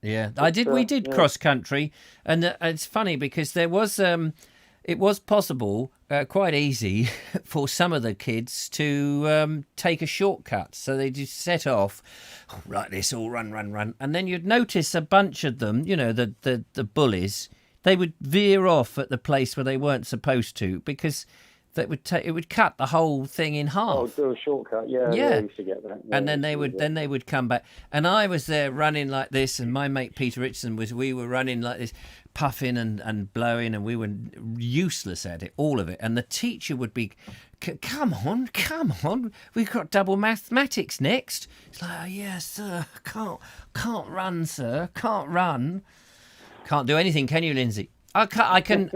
Yeah, I did. We did cross country, and it's funny because there was it was possible, quite easy, for some of the kids to take a shortcut. So they just set off, oh, right, this all run, and then you'd notice a bunch of them, you know, the bullies. They would veer off at the place where they weren't supposed to because that would it would cut the whole thing in half. Oh, do a shortcut, yeah. I used to get that. Yeah, and then they would come back, and I was there running like this, and my mate Peter Richardson we were running like this, puffing and blowing, and we were useless at it, all of it. And the teacher would be, come on, we've got double mathematics next. It's like, oh, yes, sir, can't run, sir, can't run. Can't do anything, can you, Lindsay? I can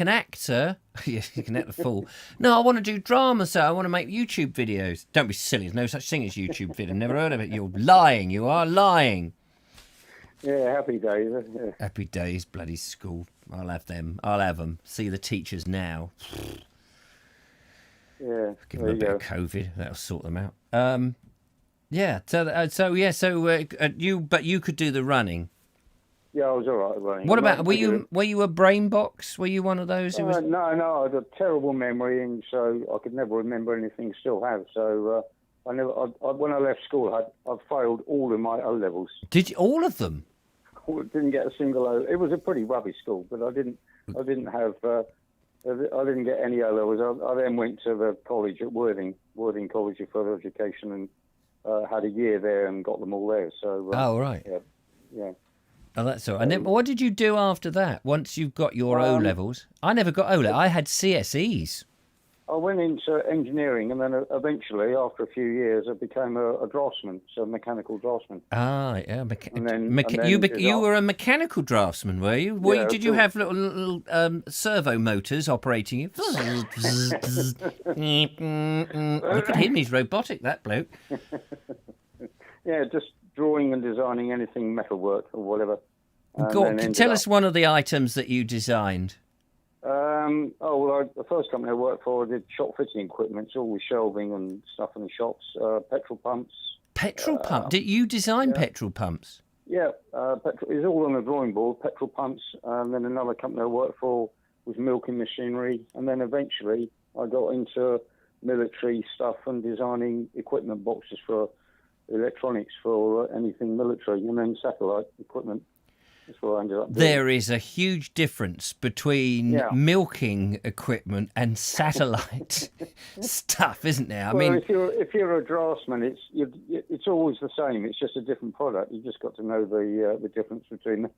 act, sir. Yes, you can act the fool. No, I want to do drama, sir. I want to make YouTube videos. Don't be silly. There's no such thing as YouTube video. Never heard of it. You're lying. You are lying. Yeah, happy days. Yeah. Happy days, bloody school. I'll have them. I'll have them. See the teachers now. Yeah. Give them a bit of COVID. That'll sort them out. Yeah. So you could do the running. Yeah, I was all right at running. What about were you a brain box? Were you one of those who was? No, I had a terrible memory, and so I could never remember anything. Still have. So when I left school, I failed all of my O levels. Did you all of them? Didn't get a single O. It was a pretty rubbish school, but I didn't get any O levels. I then went to the college at Worthing College of Further Education, and had a year there and got them all there. So. Oh right. Yeah. Oh, that's all right. And then what did you do after that? Once you've got your O levels, I never got O levels. I had CSEs. I went into engineering, and then eventually, after a few years, I became a draftsman, so a mechanical draftsman. Ah, yeah. And You were a mechanical draftsman, were you? Yeah, did you have little servo motors operating you? Look at him, he's robotic, that bloke. Yeah, just drawing and designing anything metalwork or whatever. Tell us one of the items that you designed. The first company I worked for did shop fitting equipment, so all the shelving and stuff in the shops, petrol pumps. Petrol pump? Did you design petrol pumps? Yeah, petrol. It was all on the drawing board, petrol pumps. And then another company I worked for was milking machinery. And then eventually I got into military stuff and designing equipment boxes for electronics for anything military, and then satellite equipment. That's what I ended up doing. There is a huge difference between milking equipment and satellite stuff, isn't there? I mean, if you're a draftsman, it's always the same. It's just a different product. You just got to know the difference between.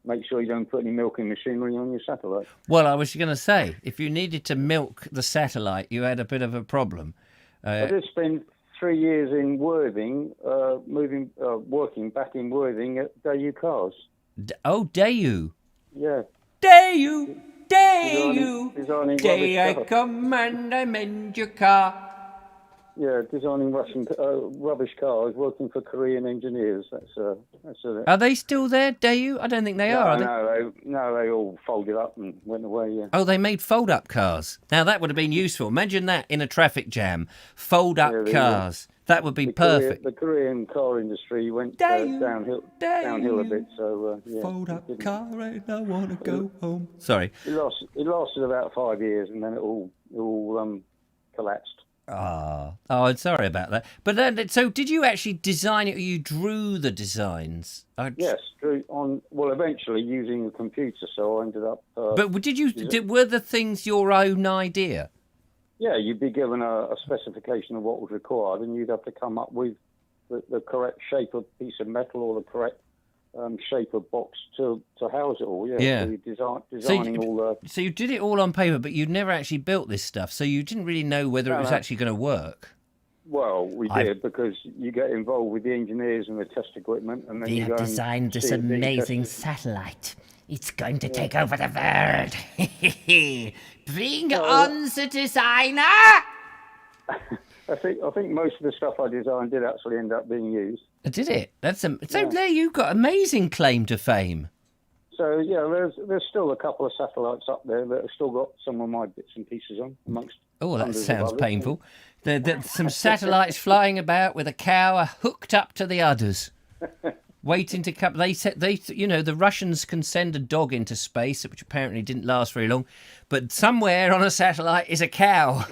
Make sure you don't put any milking machinery on your satellite. Well, I was going to say, if you needed to milk the satellite, you had a bit of a problem. I did spend 3 years in Worthing, working back in Worthing at Daewoo Cars. Daewoo. Yeah. Daewoo. Designing Day I rubbish come and I mend your car. Yeah, designing rubbish cars, working for Korean engineers. Are they still there, Daewoo? I don't think they are they? No, they all folded up and went away, yeah. Oh, they made fold-up cars. Now, that would have been useful. Imagine that in a traffic jam. Fold-up cars. That would be perfect. The Korean car industry went downhill a bit, so, yeah. Fold-up car and I want to go home. Sorry. It lasted about 5 years, and then it all collapsed. I'm sorry about that. But then, so did you actually design it, or you drew the designs? Yes, eventually using a computer. So I ended up. But were the things your own idea? Yeah, you'd be given a specification of what was required, and you'd have to come up with the correct shape of piece of metal or the correct shape of box to house it all. Yeah. So designing all the. So you did it all on paper, but you'd never actually built this stuff, so you didn't really know whether it was actually going to work. Well, we did, because you get involved with the engineers and the test equipment, and then We have designed this amazing satellite. It's going to take over the world. Bring on the designer! I think most of the stuff I designed did actually end up being used. Did it? So there you've got amazing claim to fame. So yeah, there's still a couple of satellites up there that have still got some of my bits and pieces on, amongst. Oh, that hundreds of sounds others. painful. There's some satellites flying about with a cow hooked up to the udders, waiting to come. The Russians can send a dog into space, which apparently didn't last very long, but somewhere on a satellite is a cow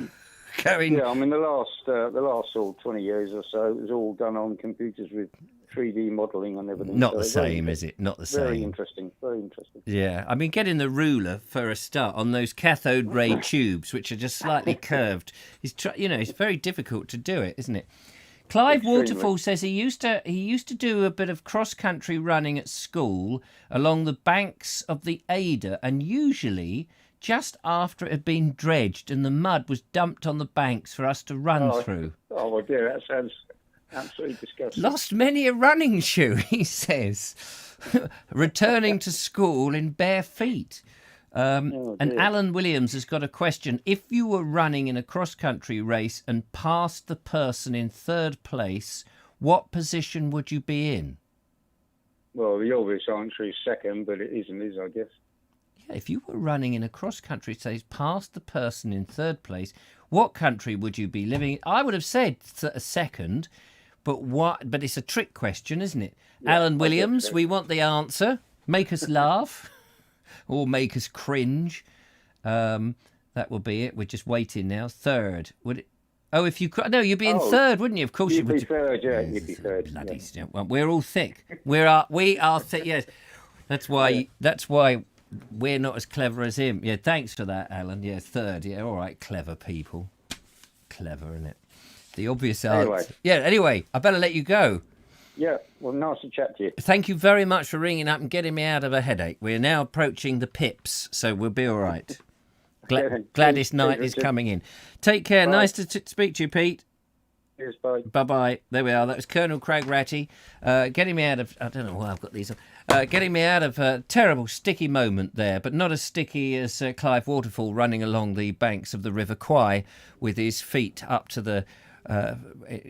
going. Yeah, I mean the last sort of 20 years or so, it was all done on computers with 3D modelling and everything. Not the same, is it? Not the same. Very interesting. Very interesting. Yeah, I mean, getting the ruler for a start on those cathode ray tubes, which are just slightly curved, it's very difficult to do it, isn't it? Clive Extremely. Waterfall says he used to do a bit of cross-country running at school along the banks of the Ada, and usually just after it had been dredged and the mud was dumped on the banks for us to run through. Oh my dear, that sounds absolutely disgusting. Lost many a running shoe, he says, returning to school in bare feet. And Alan Williams has got a question. If you were running in a cross-country race and passed the person in third place, what position would you be in? Well, the obvious answer is second, but it isn't, I guess. Yeah, if you were running in a cross-country race, past the person in third place, what country would you be living in? I would have said a second. But it's a trick question, isn't it? Yeah, Alan Williams, we want the answer. Make us laugh or make us cringe. That would be it. We're just waiting now. Third. Would it? Oh, if you could. No, you'd be in third, wouldn't you? Of course you would. You'd be third, yeah. You'd be third. Bloody yeah. Well, we're all thick. We are thick, yes. That's why we're not as clever as him. Yeah, thanks for that, Alan. Yeah, third. Yeah, all right, clever people. Clever, isn't it? The obvious answer. Anyway, I better let you go. Yeah, well, nice to chat to you. Thank you very much for ringing up and getting me out of a headache. We're now approaching the pips, so we'll be all right. Gladys Knight is coming in. Take care. Bye. Nice to speak to you, Pete. Cheers, bye. Bye-bye. There we are. That was Colonel Craig Ratty getting me out of... I don't know why I've got these on. Getting me out of a terrible sticky moment there, but not as sticky as Clive Waterfall running along the banks of the River Kwai with his feet up to the...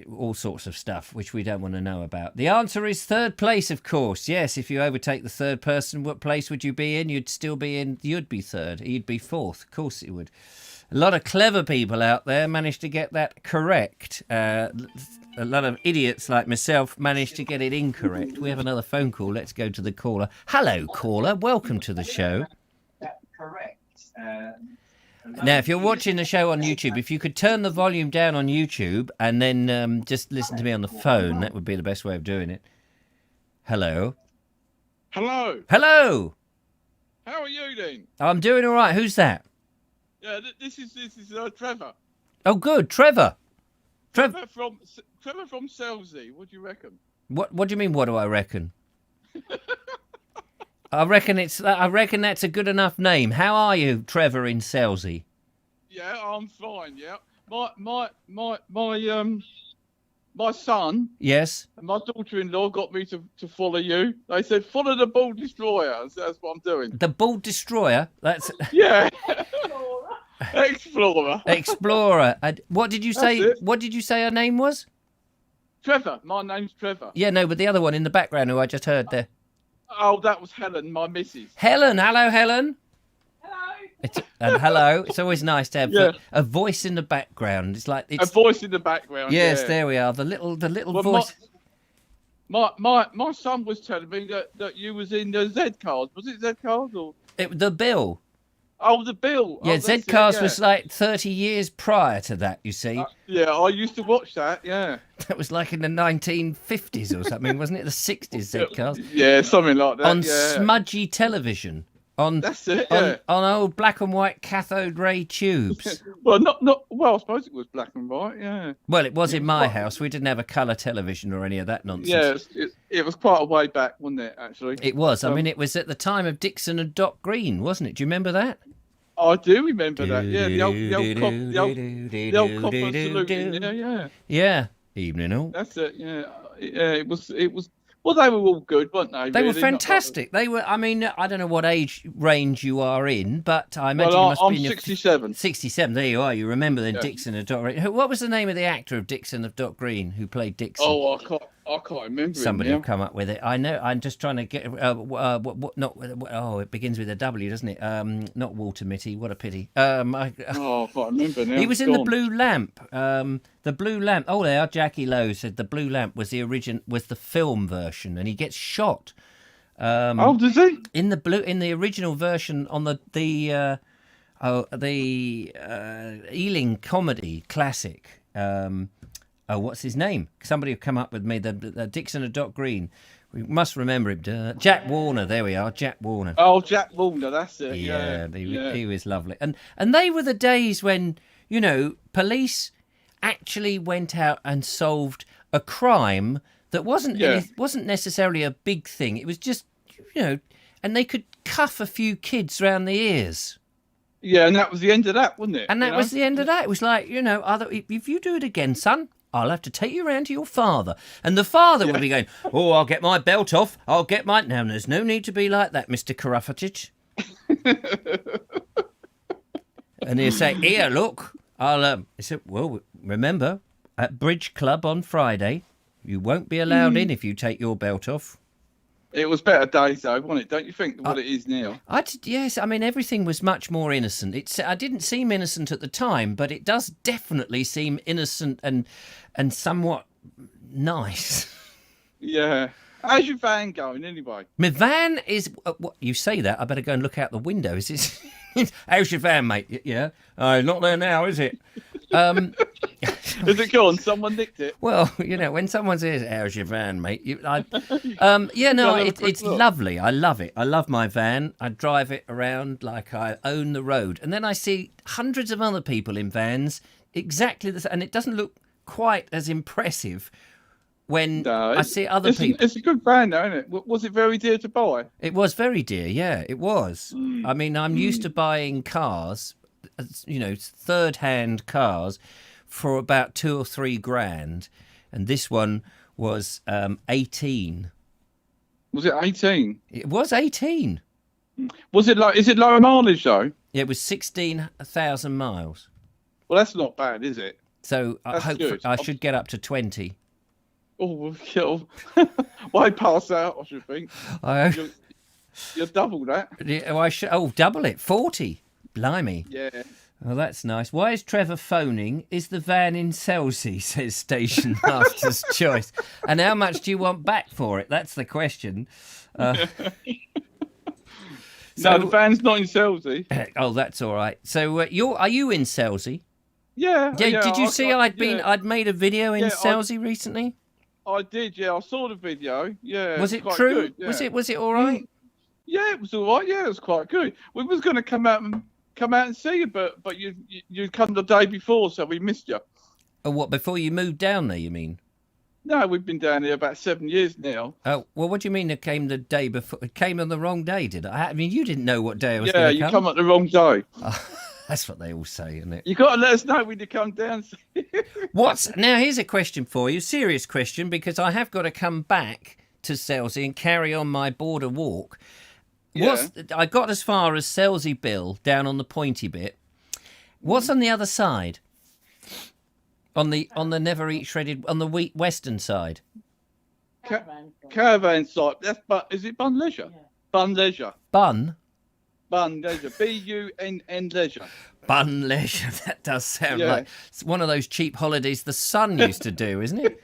all sorts of stuff which we don't want to know about. The answer is third place, of course. Yes, if you overtake the third person, what place would you be in? You'd be third. You'd be fourth. Of course it would. A lot of clever people out there managed to get that correct. A lot of idiots like myself managed to get it incorrect. We have another phone call. Let's go to the caller. Hello, caller. Welcome to the show. Correct. Now, if you're watching the show on YouTube, if you could turn the volume down on YouTube and then just listen to me on the phone, that would be the best way of doing it. Hello. Hello. Hello. How are you then? I'm doing all right. Who's that? Yeah, this is Trevor. Oh, good, Trevor. Trevor from Selsey. What do you reckon? What do you mean? What do I reckon? I reckon that's a good enough name. How are you, Trevor in Selsey? Yeah, I'm fine. Yeah, my son. Yes. And my daughter-in-law got me to follow you. They said follow the Ball Destroyer. So that's what I'm doing. The Ball Destroyer. That's yeah. Explorer. Explorer. What did you say? What did you say her name was? Trevor. My name's Trevor. Yeah, no, but the other one in the background who I just heard there. Oh, that was Helen, my missus. Helen. Hello, Helen. Hello. Hello. It's always nice to have a voice in the background. It's like a voice in the background. Yes, yeah. There we are. The little voice. My son was telling me that you was in the Z Cars. Was it Z Cars or the Bill? Oh, the Bill. Yeah, Z Cars was like 30 years prior to that. You see. Yeah, I used to watch that. Yeah. That was like in the 1950s or something, wasn't it? The 60s, Z Cars. Yeah, something like that. On smudgy television. That's it. Yeah. On old black and white cathode ray tubes. Well, not. Well, I suppose it was black and white. Yeah. Well, it was in my house. We didn't have a colour television or any of that nonsense. Yeah, it was quite a way back, wasn't it? Actually. It was. I mean, it was at the time of Dixon and Doc Green, wasn't it? Do you remember that? I do remember that. Yeah, the old copper saluting. Yeah. Yeah. Evening all. That's it. Yeah. It was Well, they were all good, weren't they? They were really? Not like- fantastic. They were. I mean, I don't know what age range you are in, but I imagine Well, you must I'm be in your 67. 67. There you are. You remember then Yeah. Dixon of Dock Green. What was the name of the actor of Dixon of Dock Green who played Dixon? Oh, I can't remember. Somebody him will come up with it. I know. I'm just trying to get. It begins with a W, doesn't it? Not Walter Mitty. What a pity. Oh, I can't remember now. He was It's in the gone. Blue Lamp. The Blue Lamp. Oh, there. Jackie Lowe said the Blue Lamp was the film version, and he gets shot. Oh, does he? In the original version on the Ealing comedy classic. What's his name? Somebody will come up with me. The Dixon of Dock Green. We must remember him. Jack Warner. There we are. Jack Warner. Oh, Jack Warner, that's it. Yeah, Yeah. he was lovely. And they were the days when, police actually went out and solved a crime that wasn't necessarily a big thing. It was just, and they could cuff a few kids round the ears. Yeah, and that was the end of that, wasn't it? And that was the end of that. It was like, if you do it again, son, I'll have to take you round to your father. And the father would be going, oh, I'll get my belt off. Now, there's no need to be like that, Mr. Karafatich. And he'll say, here, look. He said, well, remember, at Bridge Club on Friday, you won't be allowed in if you take your belt off. It was better days, though, wasn't it? Don't you think, what it is now? Yes, I mean, everything was much more innocent. I didn't seem innocent at the time, but it does definitely seem innocent and somewhat nice. Yeah. How's your van going, anyway? My van is... what you say that, I better go and look out the window. Is this... How's your van, mate? Yeah? Not there now, is it? Is it gone? Someone nicked it? Well, when someone says, how's your van, mate? It's lovely. I love it. I love my van. I drive it around like I own the road. And then I see hundreds of other people in vans exactly the same. And it doesn't look quite as impressive when I see other people. It's a good van, though, isn't it? Was it very dear to buy? It was very dear, yeah, it was. I mean, I'm used to buying cars, third-hand cars, for about $2 or $3 grand, and this one was 18. Was it 18? It was 18. Is it low mileage, though? It was 16,000 miles. Well, that's not bad, is it? So I hope good. I should get up to 20. Oh, we'll kill. Why pass out, I should think. You're double that. Double it, 40. Blimey. Yeah. Well, that's nice. Why is Trevor phoning? Is the van in Selsey, says Station Master's Choice. And how much do you want back for it? That's the question. No, the van's not in Selsey. Oh, that's all right. So are you in Selsey? Yeah. Did you see I'd made a video in Selsey recently? I did, yeah. I saw the video. Yeah. Was it quite true? Good, yeah. Was it all right? Yeah, it was all right. Yeah, it was quite good. We was going to come out and see you, but you come the day before, so we missed you. Oh, what, before you moved down there, you mean? No, we've been down here about 7 years now. Oh, well, what do you mean it came the day before? It came on the wrong day, did it? I mean, you didn't know what day I was going to come. Yeah, you come at the wrong day. Oh, that's what they all say, isn't it? You got to let us know when you come down. Now, here's a question for you, serious question, because I have got to come back to Selsey and carry on my border walk. Yeah. I got as far as Selsey Bill, down on the pointy bit. What's on the other side? On the never eat shredded, on the western side. Caravan site. Is it Bun Leisure? Yeah. Bun Leisure. Bun Leisure. BUNN Leisure. Bun Leisure. That does sound like it's one of those cheap holidays the Sun used to do, isn't it?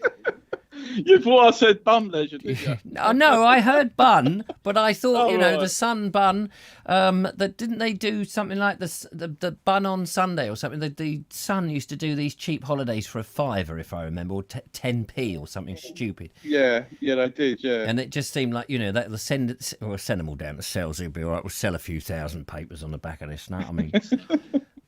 You thought I said bum leisure, did you? No, I heard bun, but I thought the Sun bun. That didn't they do something like the bun on Sunday or something? The Sun used to do these cheap holidays for £5, if I remember, or 10p or something stupid. Yeah, they did. Yeah, and it just seemed like that send them all down to Selsey. It'll be all right. We'll sell a few thousand papers on the back of this. No, I mean.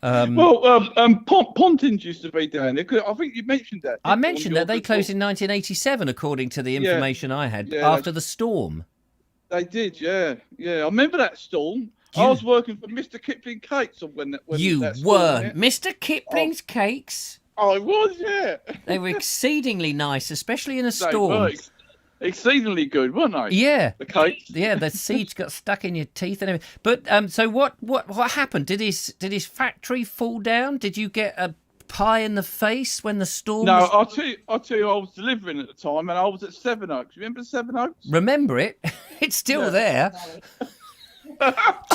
Pontins used to be down there. I think you mentioned that. I mentioned that they closed in 1987, according to the information I had, after the storm. They did, yeah. I remember that storm. I was working for Mr. Kipling Cakes when you that storm, were Mr. Kipling's Cakes. I was, yeah. They were exceedingly nice, especially in a storm. exceedingly good, weren't they? Yeah. The cakes. Yeah, the seeds got stuck in your teeth and everything. But so what happened? Did his factory fall down? Did you get a pie in the face when the storm No, was... I'll tell you, I was delivering at the time, and I was at Sevenoaks. Remember Sevenoaks? Remember it? It's still there. Do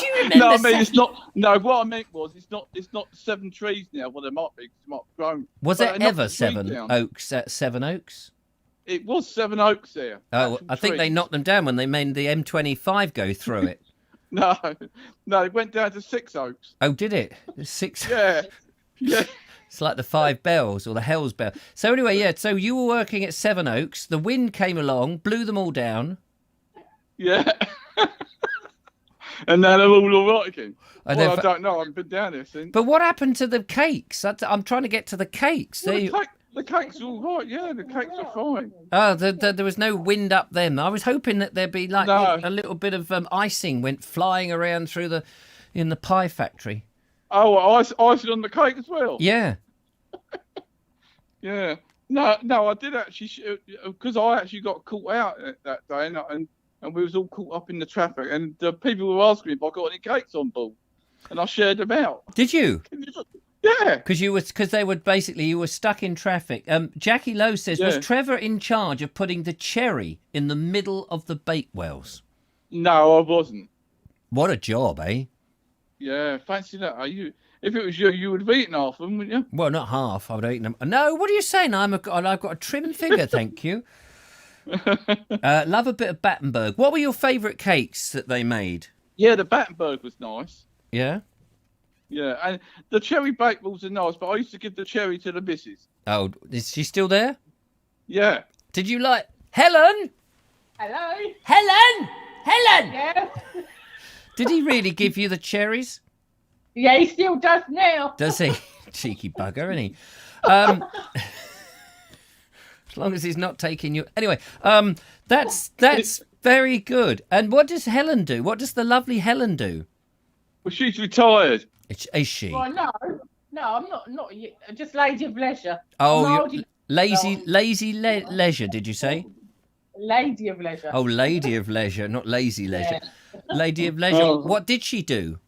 you remember? No, I mean it's not. No, what I meant was it's not 7 trees now. Well, there might be. It might have grown. Was But there they knocked ever the trees Seven down. Oaks at Seven Oaks? It was Sevenoaks there. Oh, Actual I think they trees. knocked them down when they made the M25 go through it. No, it went down to 6 Oaks. Oh, did it? 6. Yeah, yeah. It's like the 5 bells or the Hell's Bell. So anyway, yeah. So you were working at Seven Oaks. The wind came along, blew them all down. Yeah. And now they're all right again. And Well, then- I don't know. I haven't been down there since. But what happened to the cakes? I'm trying to get to the cakes. Well, They- the cakes are all right. Yeah, the cakes are fine. Oh, there was no wind up them. I was hoping that there'd be like No. a little bit of icing went flying around in the pie factory. Oh, icing on the cake as well. Yeah. Yeah. No, I did actually, because I actually got caught out that day, and we was all caught up in the traffic, and people were asking me if I got any cakes on board, and I shared them out. Did you? Yeah. Because you were stuck in traffic. Jackie Lowe says, Yeah. was Trevor in charge of putting the cherry in the middle of the Bakewells? No, I wasn't. What a job, eh? Yeah, fancy that. If it was you would have eaten half of them, wouldn't you? Well, not half. I would have eaten them. No, what are you saying? I've got a trim figure, thank you. Love a bit of Battenberg. What were your favourite cakes that they made? Yeah, the Battenberg was nice. Yeah? Yeah, and the cherry bakeballs are nice, but I used to give the cherry to the missus. Oh, is she still there? Yeah. Did you like... Helen? Hello? Helen! Helen! Yeah? Did he really give you the cherries? Yeah, he still does now. Does he? Cheeky bugger, isn't he? As long as he's not taking you... Anyway, that's very good. And what does Helen do? What does the lovely Helen do? Well, she's retired. Is she? Well, no, I'm not yet. Just lady of leisure. Oh, I'm you're oldie- lazy leisure, did you say? Lady of leisure. Oh, lady of leisure, not lazy leisure. Yeah. Lady of leisure. Oh. What did she do?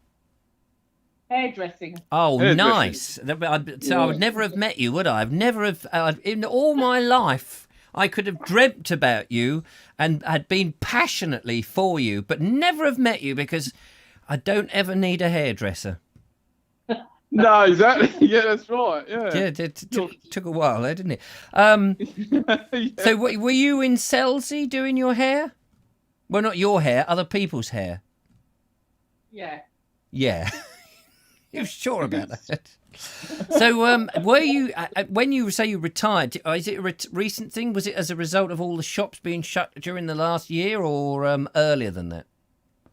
Hairdressing. Oh, Hairdressing. nice. So I would never have met you, would I? I've never have... in all my life, I could have dreamt about you and had been passionately for you, but never have met you because I don't ever need a hairdresser. No, exactly. Yeah, that's right. Yeah. Yeah, it took a while there, didn't it? Yeah. So were you in Selsey doing your hair? Well, not your hair, other people's hair. Yeah. Yeah. You're sure about that? So, were you when you say you retired? Is it a recent thing? Was it as a result of all the shops being shut during the last year, or earlier than that?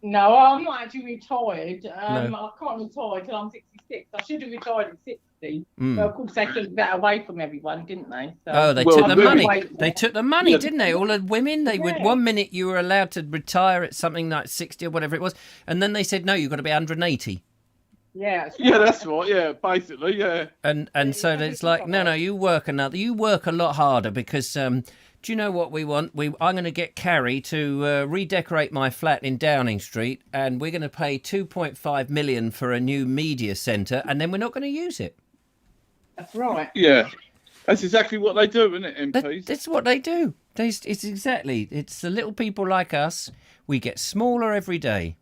No, I'm not actually retired. No. I can't retire till I'm 66. I should have retired at 60. Mm. But of course, they took that away from everyone, didn't they? So, Oh, they Well, took the really- money. They took the money, Yeah. didn't they? All the women. They would. Yeah. 1 minute you were allowed to retire at something like 60 or whatever it was, and then they said no, you've got to be 180. yeah. Yeah, that's right. Yeah, basically, yeah. And so it's like no, you work a lot harder because do you know what we want? I'm going to get Carrie to redecorate my flat in Downing Street, and we're going to pay 2.5 million for a new media centre, and then we're not going to use it. That's right. Yeah. That's exactly what they do, isn't it, MPs? That's what they do. It's the little people like us. We get smaller every day.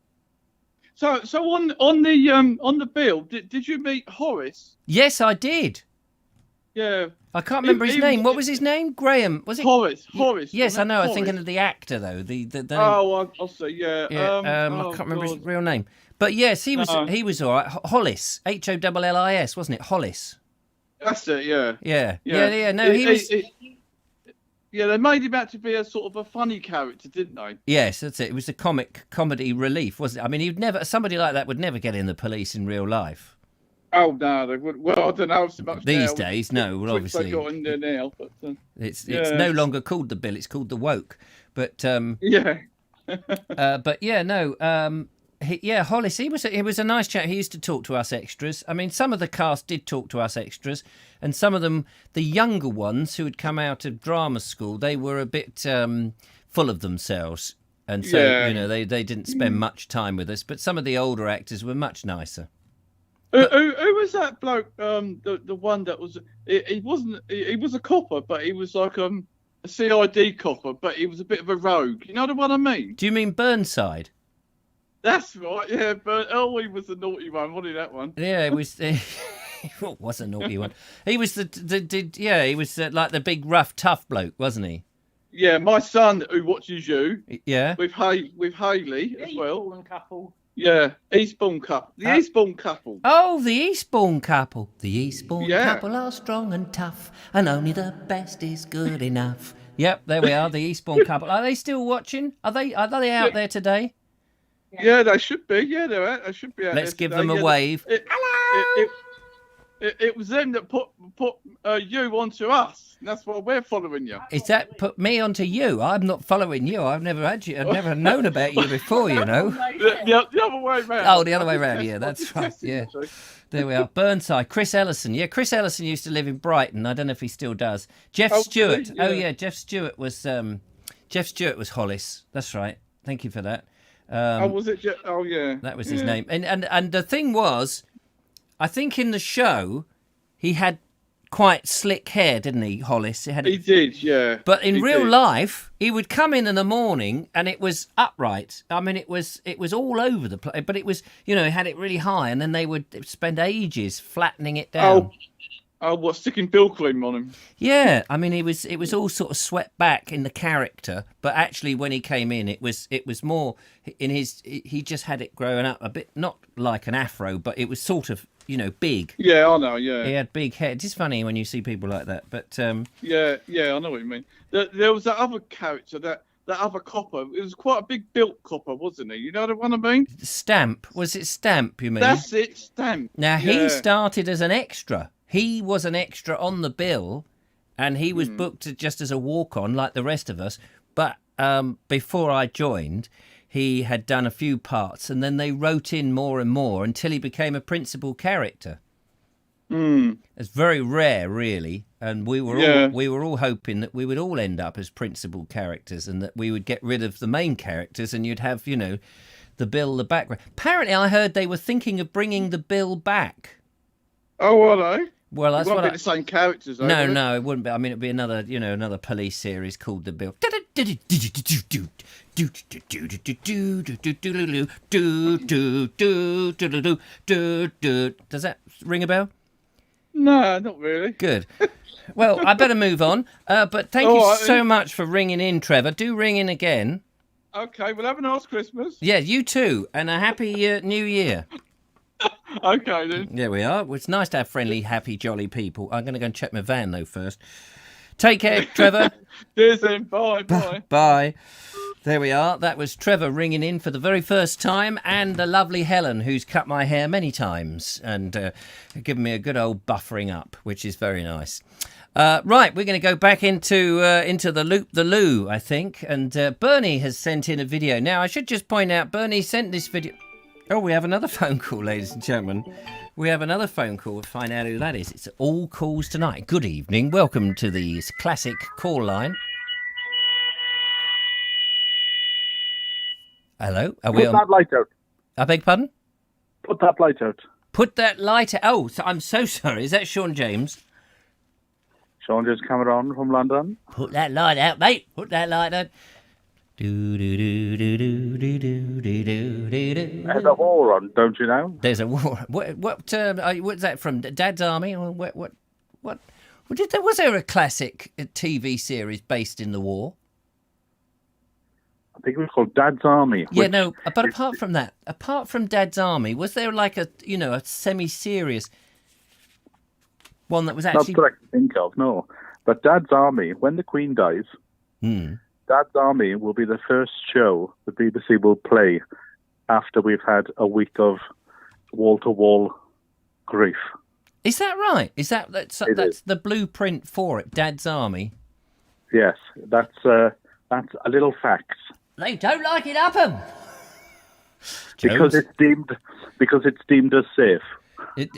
So on the bill, did you meet Horace? Yes, I did. Yeah. I can't remember his He- name. What was his name? Graham. Was it? Horace. Yes, I know. I was thinking Horace. of the actor though. The Oh, I'll see. Yeah. yeah, oh, I can't remember his God. real name. But yes, he was No. all right. Hollis, Hollis, wasn't it? Hollis. That's it. Yeah. Yeah. No, he was. Yeah, they made him out to be a sort of a funny character, didn't they? Yes, that's it. It was a comedy relief, wasn't it? I mean, somebody like that would never get in the police in real life. Oh no, they would. Well, I don't know so much These now. days, no. Well, Tricks they obviously, got in there now, but it's yeah. no longer called the bill. It's called the woke. But yeah. but yeah, no. Hollis, he was a nice chap. He used to talk to us extras. I mean, some of the cast did talk to us extras, and some of them, the younger ones who had come out of drama school, they were a bit full of themselves. And so, they didn't spend much time with us. But some of the older actors were much nicer. Who was that bloke? The one that was he wasn't. He was a copper, but he was like a CID copper, but he was a bit of a rogue. You know the one I mean? Do you mean Burnside? That's right. Yeah, but he was the naughty one. What is that one? Yeah, it was. What was a naughty one? He was he was like the big rough tough bloke, wasn't he? Yeah, my son who watches you. Yeah. With Hayley as well. Eastbourne couple. Yeah, Eastbourne couple. The Eastbourne couple. Oh, the Eastbourne couple. The Eastbourne Yeah. couple are strong and tough, and only the best is good enough. Yep, there we are. The Eastbourne couple. Are they still watching? Are they out there today? Yeah, they should be. Yeah, they're out. They should be out. Let's there give today. them a wave. Hello. It was them that put you onto us. And that's why we're following you. Is that put me onto you? I'm not following you. I've never had you. I've never known about you before, you know. The other way round. Oh, the other way round. Yeah, that's right. Yeah. There we are. Burnside. Chris Ellison. Yeah, Chris Ellison used to live in Brighton. I don't know if he still does. Jeff Stewart. Yeah. Oh, yeah. Jeff Stewart was Hollis. That's right. Thank you for that. Was it? Oh, yeah. That was his name. And the thing was, I think in the show, he had quite slick hair, didn't he, Hollis? He did, yeah. But in real life, he would come in the morning and it was upright. I mean, it was all over the place. But it was, he had it really high, and then they would spend ages flattening it down. Oh, what, sticking bill cream on him? Yeah, I mean, it was all sort of swept back in the character, but actually when he came in, it was more in he just had it growing up a bit, not like an afro, but it was sort of, big. Yeah, I know, yeah. He had big hair. It's just funny when you see people like that, but... Yeah, I know what you mean. There was that other character, that other copper. It was quite a big built copper, wasn't he? You know the one I mean? Stamp. Was it Stamp, you mean? That's it, Stamp. Now, he started as an extra. He was an extra on the bill, and he was booked just as a walk-on like the rest of us. But before I joined, he had done a few parts, and then they wrote in more and more until he became a principal character. It's very rare, really, and we were all hoping that we would all end up as principal characters, and that we would get rid of the main characters, and you'd have, the bill, the background. Apparently, I heard they were thinking of bringing the bill back. Oh, are they? Well, that's it won't be the same characters, though. No, it wouldn't be. I mean, it'd be another police series called The Bill. Does that ring a bell? No, not really. Good. Well, I better move on. But thank you so much for ringing in, Trevor. Do ring in again. Okay, well, have a nice Christmas. Yeah, you too, and a happy New Year. Okay, then. There we are. Well, it's nice to have friendly, happy, jolly people. I'm going to go and check my van, though, first. Take care, Trevor. Cheers, then. Bye. Bye. There we are. That was Trevor ringing in for the very first time, and the lovely Helen, who's cut my hair many times and given me a good old buffering up, which is very nice. Right, we're going to go back into the loo, I think. And Bernie has sent in a video. Now, I should just point out, Bernie sent this video... Oh, we have another phone call, ladies and gentlemen. We have another phone call. We'll find out who that is. It's All Calls Tonight. Good evening. Welcome to the classic call line. Hello? Are we Put that light out. I beg pardon? Put that light out. Put that light out. Oh, I'm so sorry. Is that Sean James? Sean just coming on from London. Put that light out, mate. Put that light out. Do do do do do do do do do do. There's a war on, don't you know? There's a war. What's that from? Dad's Army? Or what? Was there a classic TV series based in the war? I think it was called Dad's Army. Yeah, no. But apart from Dad's Army, was there like a semi-serious one that was actually? Not that I can think of, no. But Dad's Army, when the Queen dies. Dad's Army will be the first show the BBC will play after we've had a week of wall-to-wall grief. Is that right? That's the blueprint for it? Dad's Army. Yes, that's a little fact. They don't like it, Upham. Because it's deemed as safe.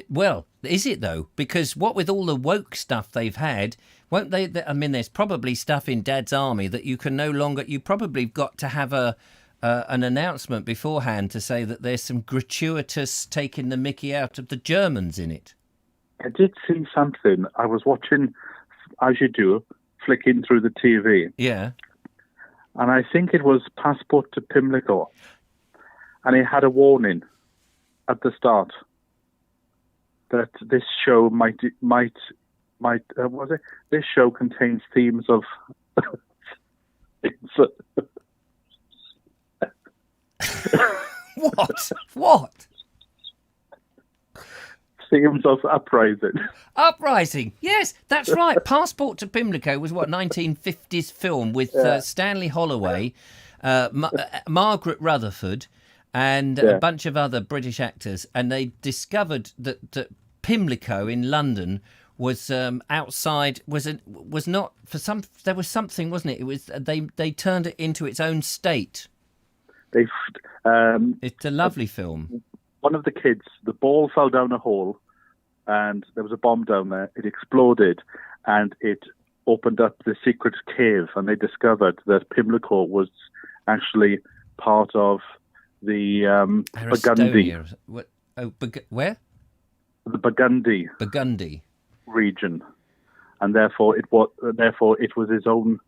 Well, is it though? Because what with all the woke stuff they've had, won't they? I mean, there's probably stuff in Dad's Army that you can no longer. You probably got to have an announcement beforehand to say that there's some gratuitous taking the mickey out of the Germans in it. I did see something. I was watching, as you do, flicking through the TV. Yeah. And I think it was Passport to Pimlico. And it had a warning at the start that this show might was it? This show contains themes of What? Themes of uprising. Uprising. Yes, that's right. Passport to Pimlico was what 1950s film with Stanley Holloway, Margaret Rutherford, and a bunch of other British actors, and they discovered that Pimlico in London was outside was not for some. There was something, wasn't it? It was they turned it into its own state. It's a lovely film. One of the kids, the ball fell down a hole, and there was a bomb down there. It exploded, and it opened up the secret cave, and they discovered that Pimlico was actually part of the Burgundy. What? Oh, where? The Burgundy region, and therefore it was its own.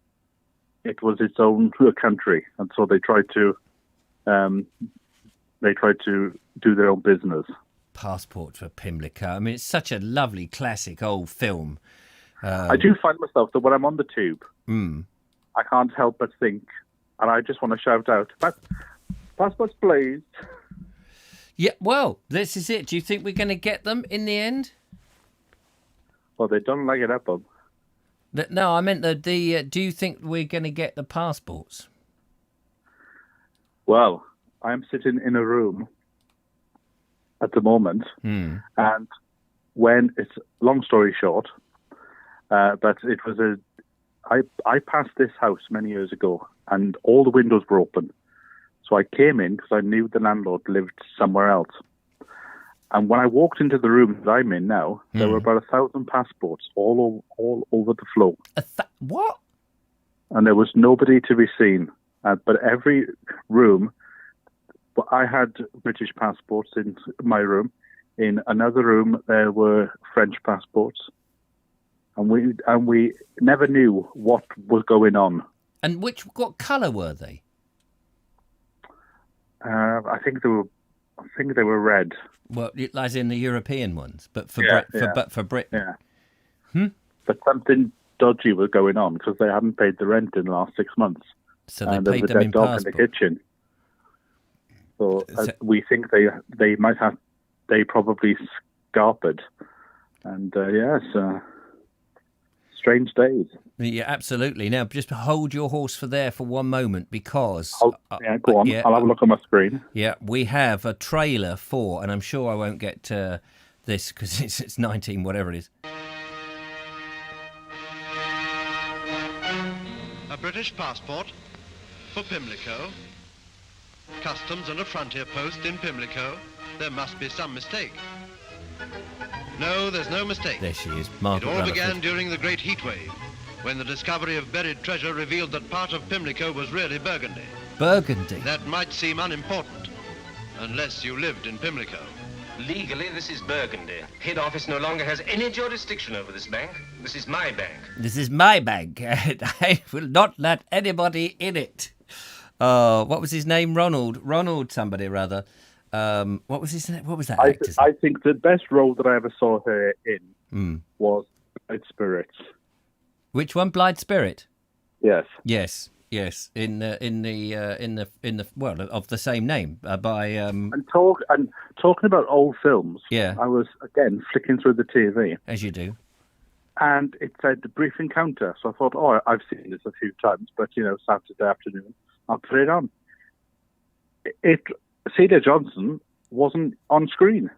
It was its own country, and so they tried to do their own business. Passport for Pimlico. I mean, it's such a lovely classic old film. I do find myself that when I'm on the tube, I can't help but think, and I just want to shout out, passports, please. Yeah, well, this is it. Do you think we're going to get them in the end? Well, they don't like it up them. No, I meant the do you think we're going to get the passports? Well, I'm sitting in a room at the moment, and when it's long story short, but it was I passed this house many years ago, and all the windows were open, so I came in because I knew the landlord lived somewhere else. And when I walked into the room that I'm in now, there were about 1,000 passports all over the floor. What? And there was nobody to be seen. But every room, I had British passports in my room. In another room, there were French passports, and we never knew what was going on. And what colour were they? I think they were red. Well, it lies in the European ones, but for Britain. Yeah. But something dodgy was going on because they hadn't paid the rent in the last 6 months. So they paid them in dog passport. In the kitchen. So we think they might have. They probably scarpered, and strange days. Yeah, absolutely. Now, just hold your horse for one moment, because... go on. I'll have a look on my screen. Yeah, we have a trailer for, and I'm sure I won't get this because it's 19, whatever it is. A British passport for Pimlico. Customs and a frontier post in Pimlico. There must be some mistake. No, there's no mistake. There she is, Margaret It all Rutherford. began during the Great Heatwave, when the discovery of buried treasure revealed that part of Pimlico was really Burgundy. Burgundy? That might seem unimportant, unless you lived in Pimlico. Legally, this is Burgundy. Head office no longer has any jurisdiction over this bank. This is my bank. This is my bank, and I will not let anybody in it. What was his name? Ronald somebody rather. What was his name? What was that actor's name? I think the best role that I ever saw her in was Blithe Spirits. Which one? Blithe Spirit? Yes. Yes. In the well, of the same name by And talking about old films. Yeah. I was again flicking through the TV. As you do. And it said The Brief Encounter. So I thought, I've seen this a few times, but Saturday afternoon, I'll put it on. Celia Johnson wasn't on screen.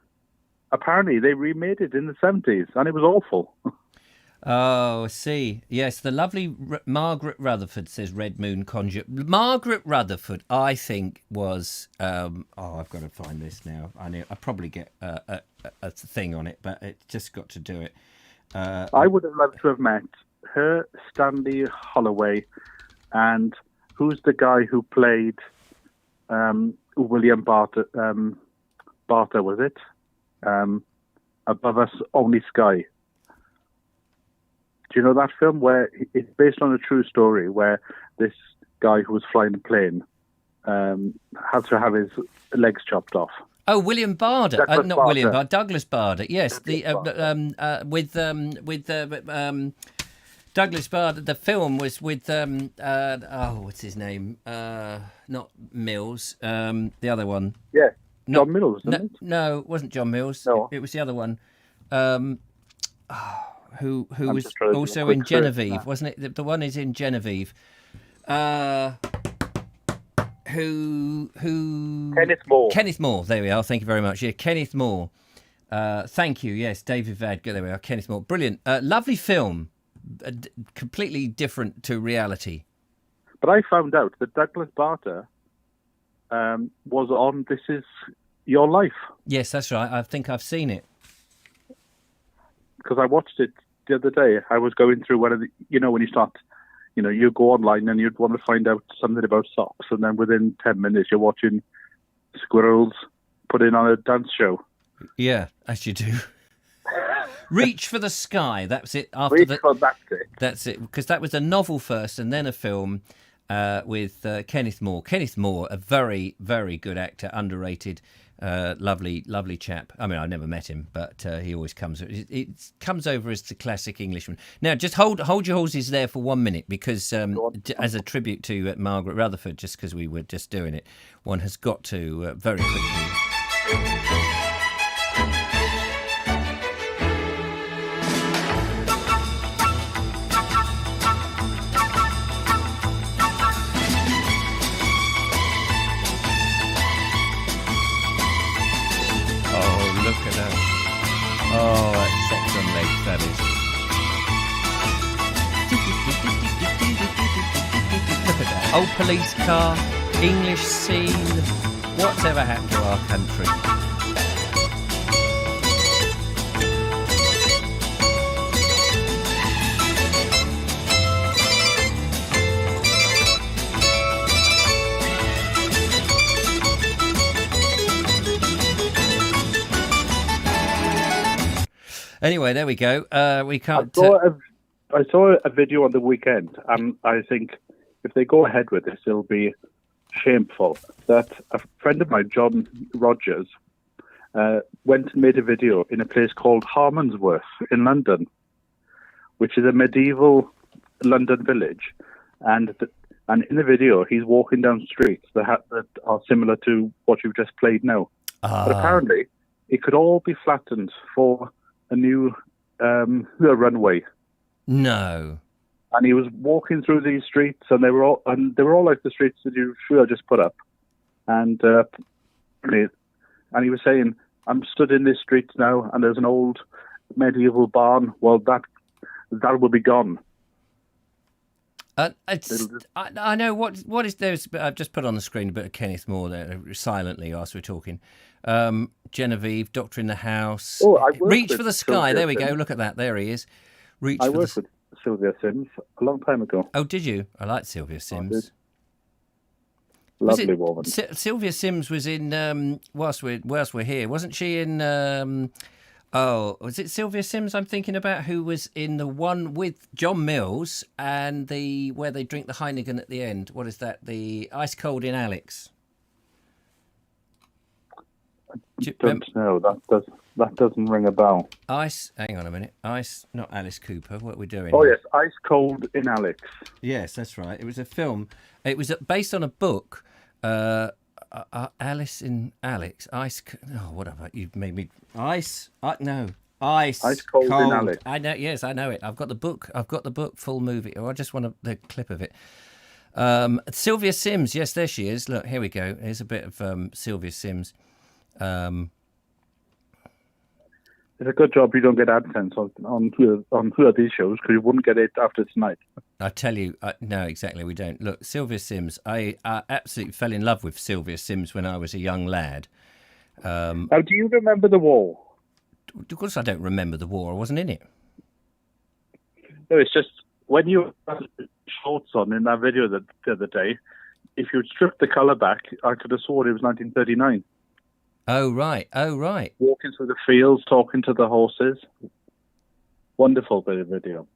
Apparently, they remade it in the 70s, and it was awful. Oh, I see. Yes, the lovely Margaret Rutherford says Red Moon Conjure. Margaret Rutherford, I think, was. I've got to find this now. I probably get a thing on it, but it's just got to do it. I would have loved to have met her, Stanley Holloway, and who's the guy who played William Barter? Barter, was it? Above Us, Only Sky. Do you know that film where it's based on a true story where this guy who was flying a plane had to have his legs chopped off? Oh, William Barder, Douglas not Barder. William Barder, Douglas Barder. Yes, with Douglas Barder. The film was with what's his name? Not Mills. The other one. Yeah, John Mills. No, it wasn't John Mills. No. It was the other one. Who I'm was just trying to do a also quick in search Genevieve, now. wasn't it? The one is in Genevieve. Who? Kenneth Moore. Kenneth Moore. There we are. Thank you very much. Yeah, Kenneth Moore. Thank you. Yes, David Vad. There we are. Kenneth Moore. Brilliant. Lovely film. Completely different to reality. But I found out that Douglas Barter was on This Is Your Life. Yes, that's right. I think I've seen it. Because I watched it the other day. I was going through one of the, when you start, you go online and you'd want to find out something about socks, and then within 10 minutes you're watching squirrels putting on a dance show. Yeah, as you do. Reach for the Sky. That's it. That's it. Because that was a novel first, and then a film with Kenneth Moore. Kenneth Moore, a very, very good actor, underrated, lovely chap. I mean, I've never met him, but he always comes. It comes over as the classic Englishman. Now, just hold your horses there for 1 minute, because as a tribute to Margaret Rutherford, just because we were just doing it, one has got to very quickly. Look at that. Oh, that's excellent legs, that is. Look at that. Old police car, English scene. What's ever happened to our country? Anyway, there we go. We can't. I saw a video on the weekend, and I think if they go ahead with this, it'll be shameful. That a friend of mine, John Rogers, went and made a video in a place called Harmondsworth in London, which is a medieval London village, and in the video he's walking down streets that are similar to what you've just played now. But apparently, it could all be flattened for a new runway. No. And he was walking through these streets, and they were all like the streets that you should have just put up. And he was saying, "I'm stood in this street now, and there's an old medieval barn. Well, that will be gone." I know what is there. I've just put on the screen a bit of Kenneth Moore there silently whilst we're talking. Genevieve, Doctor in the House. Reach for the Sky. There we go. Look at that. There he is. I worked with Sylvia Sims a long time ago. Oh, did you? I like Sylvia Sims. Lovely woman. Sylvia Sims was in whilst we're here, wasn't she in? Was it Sylvia Sims I'm thinking about, who was in the one with John Mills and where they drink the Heineken at the end? What is that? The Ice Cold in Alex. Don't know. That doesn't ring a bell. Hang on a minute. Not Alice Cooper. What are we doing? Oh, yes. Ice Cold in Alex. Yes, that's right. It was a film. It was based on a book. Alice in Alex. What about you? Made me ice. No. Ice Cold in Alex. I know. Yes, I know it. I've got the book. Full movie. I just want the clip of it. Sylvia Sims. Yes, there she is. Look, here we go. Here's a bit of Sylvia Sims. it's a good job you don't get AdSense on two of these shows, because you wouldn't get it after tonight. I tell you, no, exactly, we don't. Look, Sylvia Sims, I absolutely fell in love with Sylvia Sims when I was a young lad. Now, do you remember the war? Of course I don't remember the war. I wasn't in it. No, it's just when you had shorts on in that video the other day, if you stripped the colour back, I could have sworn it was 1939. Oh, right. Walking through the fields, talking to the horses. Wonderful bit of video.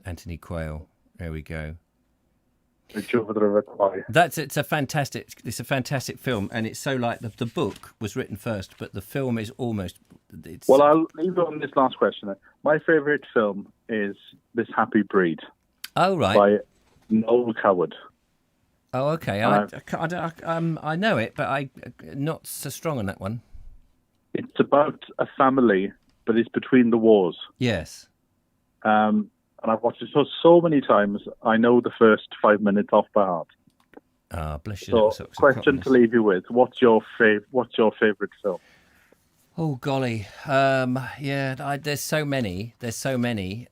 Anthony Quayle. There we go. It's over the River Kwai. It's a fantastic film, and it's so like the book was written first, but the film is almost. Well, I'll leave it on this last question. My favourite film is This Happy Breed. Oh, right. By Noel Coward. Oh, okay. I know it, but I'm not so strong on that one. It's about a family, but it's between the wars. Yes. And I've watched it so many times, I know the first 5 minutes off by heart. Bless you. So, question to leave you with: what's your favourite film? Oh golly, there's so many.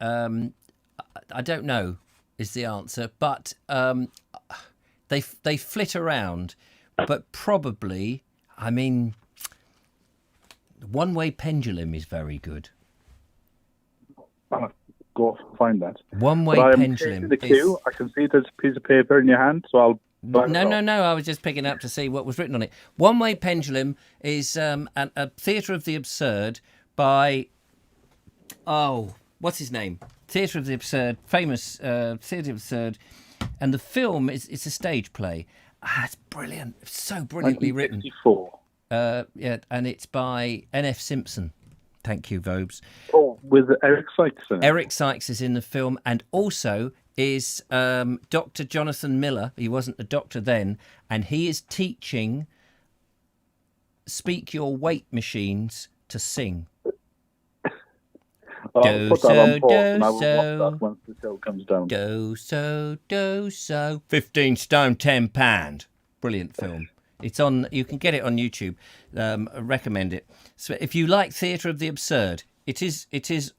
I don't know is the answer, but they flit around, but probably, I mean, One Way Pendulum is very good. Go find that. One Way Pendulum. The queue. I can see there's a piece of paper in your hand, so I'll. No. I was just picking up to see what was written on it. One Way Pendulum is a Theatre of the Absurd by. Oh, what's his name? Theatre of the Absurd, famous Theatre of the Absurd, and the film it's a stage play. It's brilliant. It's so brilliantly written. 1964. And it's by N.F. Simpson. Thank you, Vobes. Oh, with Eric Sykes in it. Eric Sykes is in the film, and also is Dr. Jonathan Miller. He wasn't a doctor then, and he is teaching Speak Your Weight Machines to sing. I'll put that on pause, and I will watch that once the show comes down. Do so. 15 stone, £10. Brilliant film. It's on. You can get it on YouTube. I recommend it. So if you like Theatre of the Absurd, it is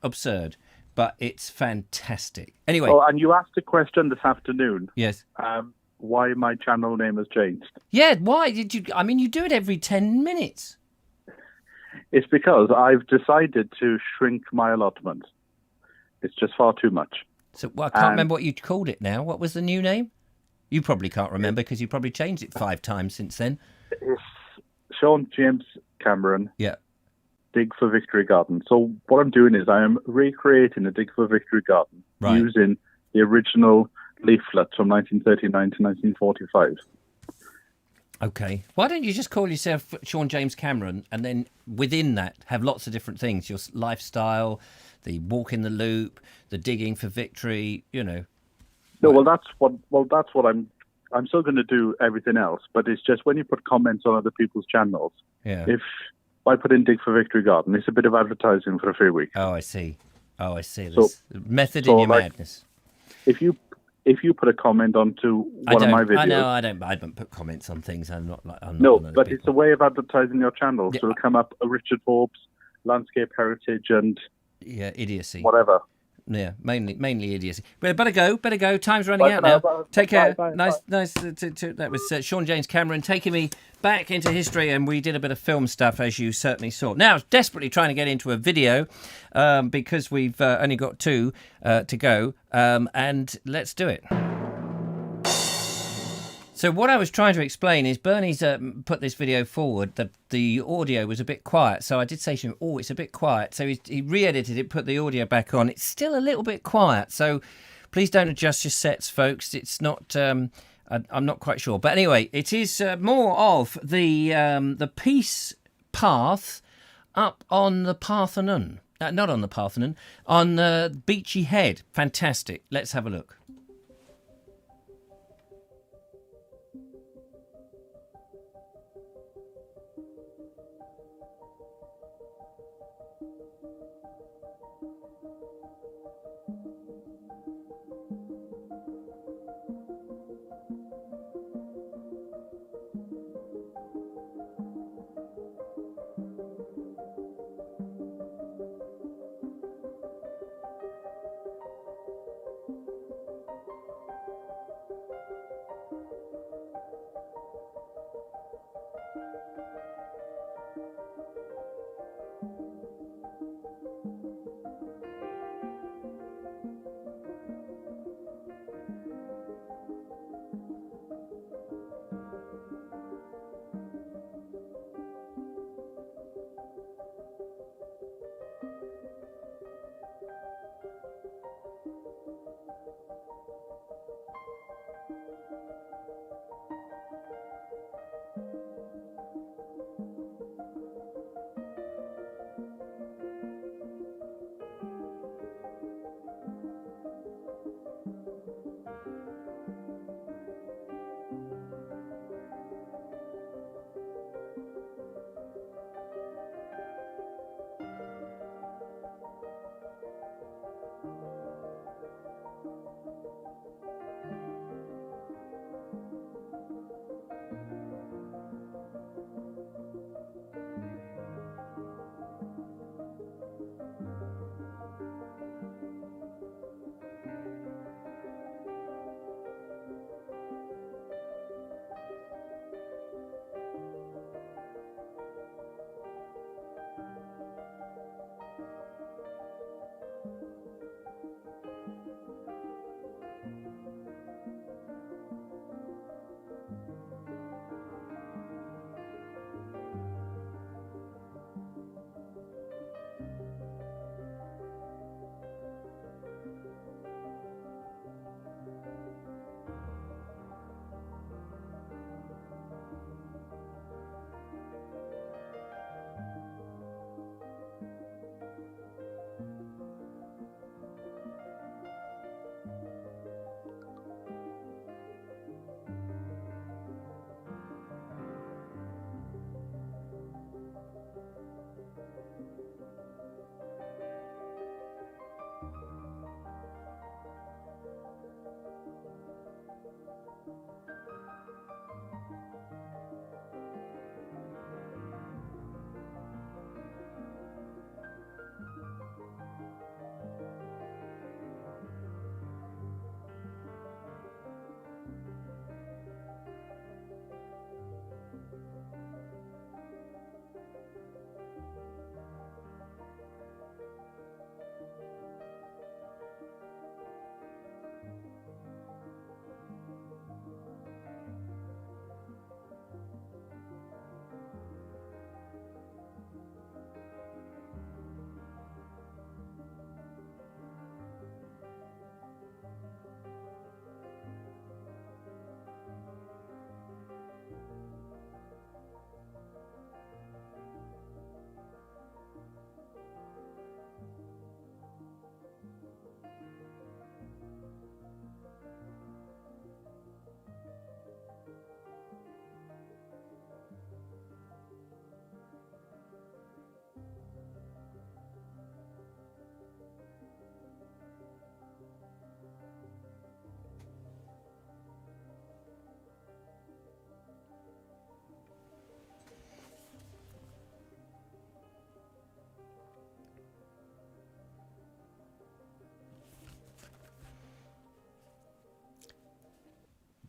absurd, but it's fantastic. Anyway. Oh, and you asked a question this afternoon. Yes. Why my channel name has changed? Yeah. Why did you? I mean, you do it every 10 minutes. It's because I've decided to shrink my allotment. It's just far too much. So I can't remember what you called it now. What was the new name? You probably can't remember because you probably changed it 5 times since then. It's Sean James Cameron. Yeah. Dig for Victory Garden. So what I'm doing is I am recreating a Dig for Victory Garden using the original leaflets from 1939 to 1945. Okay. Why don't you just call yourself Sean James Cameron, and then within that have lots of different things? Your lifestyle, the walk in the loop, the digging for victory. No, well, that's what I'm still going to do everything else, but it's just when you put comments on other people's channels. Yeah. If I put in Dig for Victory Garden, it's a bit of advertising for a free week. Oh, I see. There's method in your madness. If you put a comment onto one of my videos, I don't put comments on things. I'm not but it's a way of advertising your channel. So it'll come up Richard Vobes, Landscape Heritage, and idiocy. Whatever. Yeah, mainly idiocy. But better go. Time's running out now. Take care. Nice. That was Sean James Cameron taking me back into history, and we did a bit of film stuff, as you certainly saw. Now, desperately trying to get into a video because we've only got 2 to go, and let's do it. So what I was trying to explain is Bernie's put this video forward that the audio was a bit quiet. So I did say to him, it's a bit quiet. So he re-edited it, put the audio back on. It's still a little bit quiet. So please don't adjust your sets, folks. It's not... I'm not quite sure. But anyway, it is more of the peace path up on the Parthenon. Not on the Parthenon, on Beachy Head. Fantastic. Let's have a look.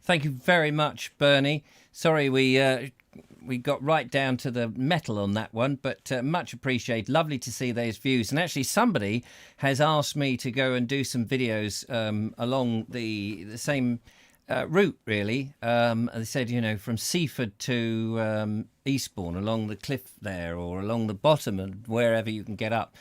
Thank you very much, Bernie. Sorry we got right down to the metal on that one, but much appreciated. Lovely to see those views. And actually, somebody has asked me to go and do some videos along the same route, really. They said, from Seaford to Eastbourne, along the cliff there, or along the bottom and wherever you can get up.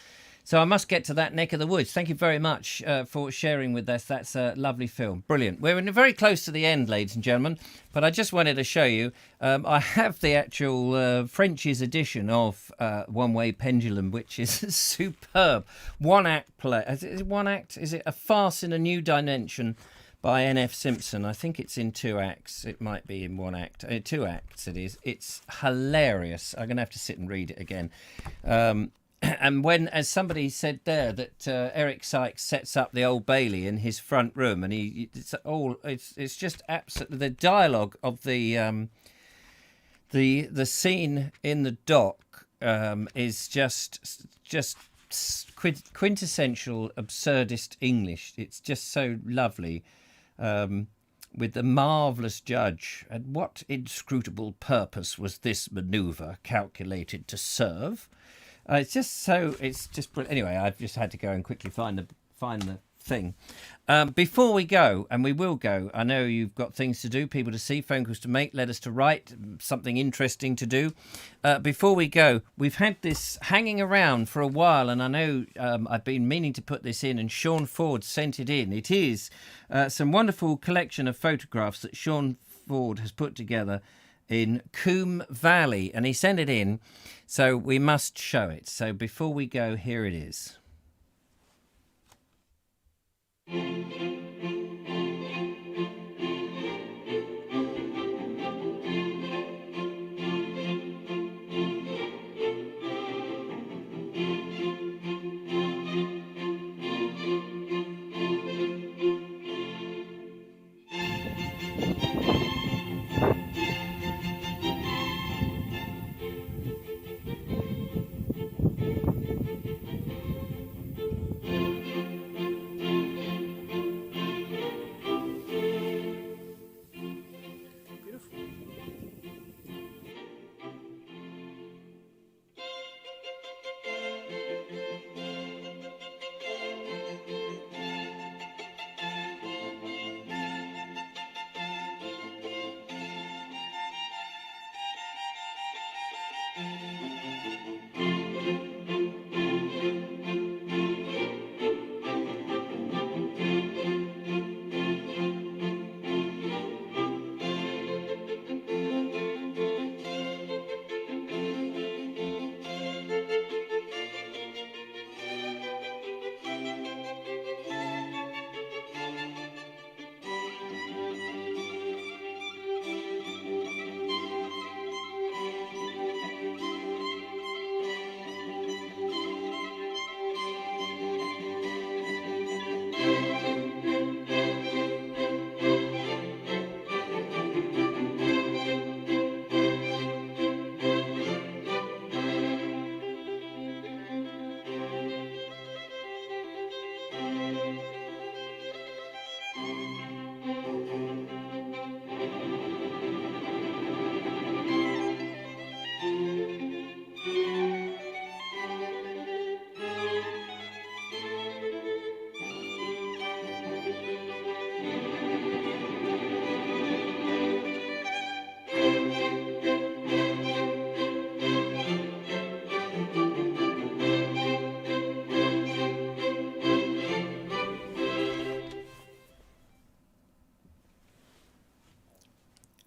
So I must get to that neck of the woods. Thank you very much for sharing with us. That's a lovely film. Brilliant. We're very close to the end, ladies and gentlemen, but I just wanted to show you. I have the actual French's edition of One Way Pendulum, which is superb. One-act play. Is it one act? Is it A Farce in a New Dimension by N.F. Simpson? I think it's in 2 acts. It might be in 1 act. 2 acts it is. It's hilarious. I'm going to have to sit and read it again. And when, as somebody said there, that Eric Sykes sets up the Old Bailey in his front room, and it's just absolutely the dialogue of the scene in the dock is just quintessential absurdist English. It's just so lovely, with the marvellous judge. And what inscrutable purpose was this manoeuvre calculated to serve? It's just brilliant. Anyway, I've just had to go and quickly find the thing. Before we go, and we will go, I know you've got things to do, people to see, phone calls to make, letters to write, something interesting to do. Before we go, we've had this hanging around for a while, and I know I've been meaning to put this in, and Sean Ford sent it in. It is some wonderful collection of photographs that Sean Ford has put together in Coombe Valley, and he sent it in, so we must show it. So before we go, here it is.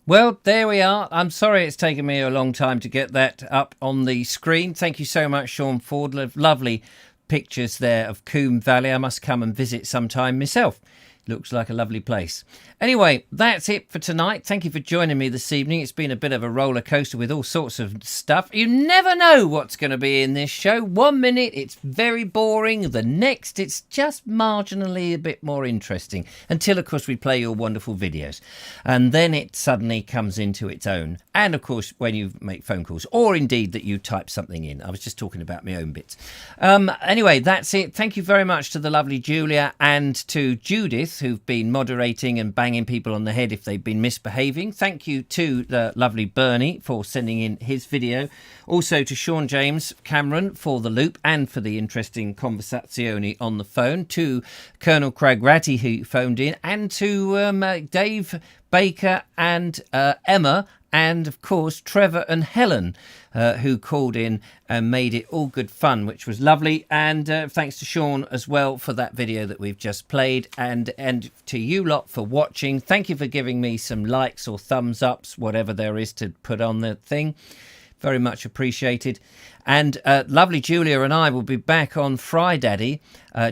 Well, there we are. I'm sorry it's taken me a long time to get that up on the screen. Thank you so much, Sean Ford. Lovely pictures there of Coombe Valley. I must come and visit sometime myself. Looks like a lovely place. Anyway, that's it for tonight. Thank you for joining me this evening. It's been a bit of a roller coaster with all sorts of stuff. You never know what's going to be in this show. 1 minute it's very boring. The next it's just marginally a bit more interesting. Until, of course, we play your wonderful videos. And then it suddenly comes into its own. And, of course, when you make phone calls. Or, indeed, that you type something in. I was just talking about my own bits. Anyway, that's it. Thank you very much to the lovely Julia and to Judith, both who've been moderating and banging people on the head if they've been misbehaving. Thank you to the lovely Bernie for sending in his video. Also to Sean James Cameron for the loop and for the interesting conversazione on the phone. To Colonel Craig Ratty who phoned in, and to Dave Baker and Emma, and of course Trevor and Helen, who called in and made it all good fun, which was lovely. And thanks to Sean as well for that video that we've just played, and to you lot for watching. Thank you for giving me some likes or thumbs ups, whatever there is to put on the thing. Very much appreciated. And lovely Julia and I will be back on Friday.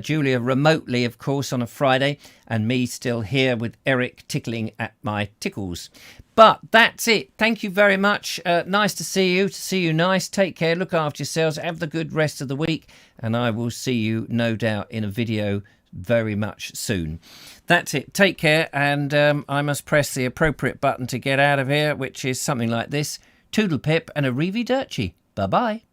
Julia remotely, of course, on a Friday, and me still here with Eric tickling at my tickles. But that's it. Thank you very much. Nice to see you. Nice. Take care. Look after yourselves. Have the good rest of the week. And I will see you, no doubt, in a video very much soon. That's it. Take care. And I must press the appropriate button to get out of here, which is something like this. Toodle pip and arrivederci. Bye-bye.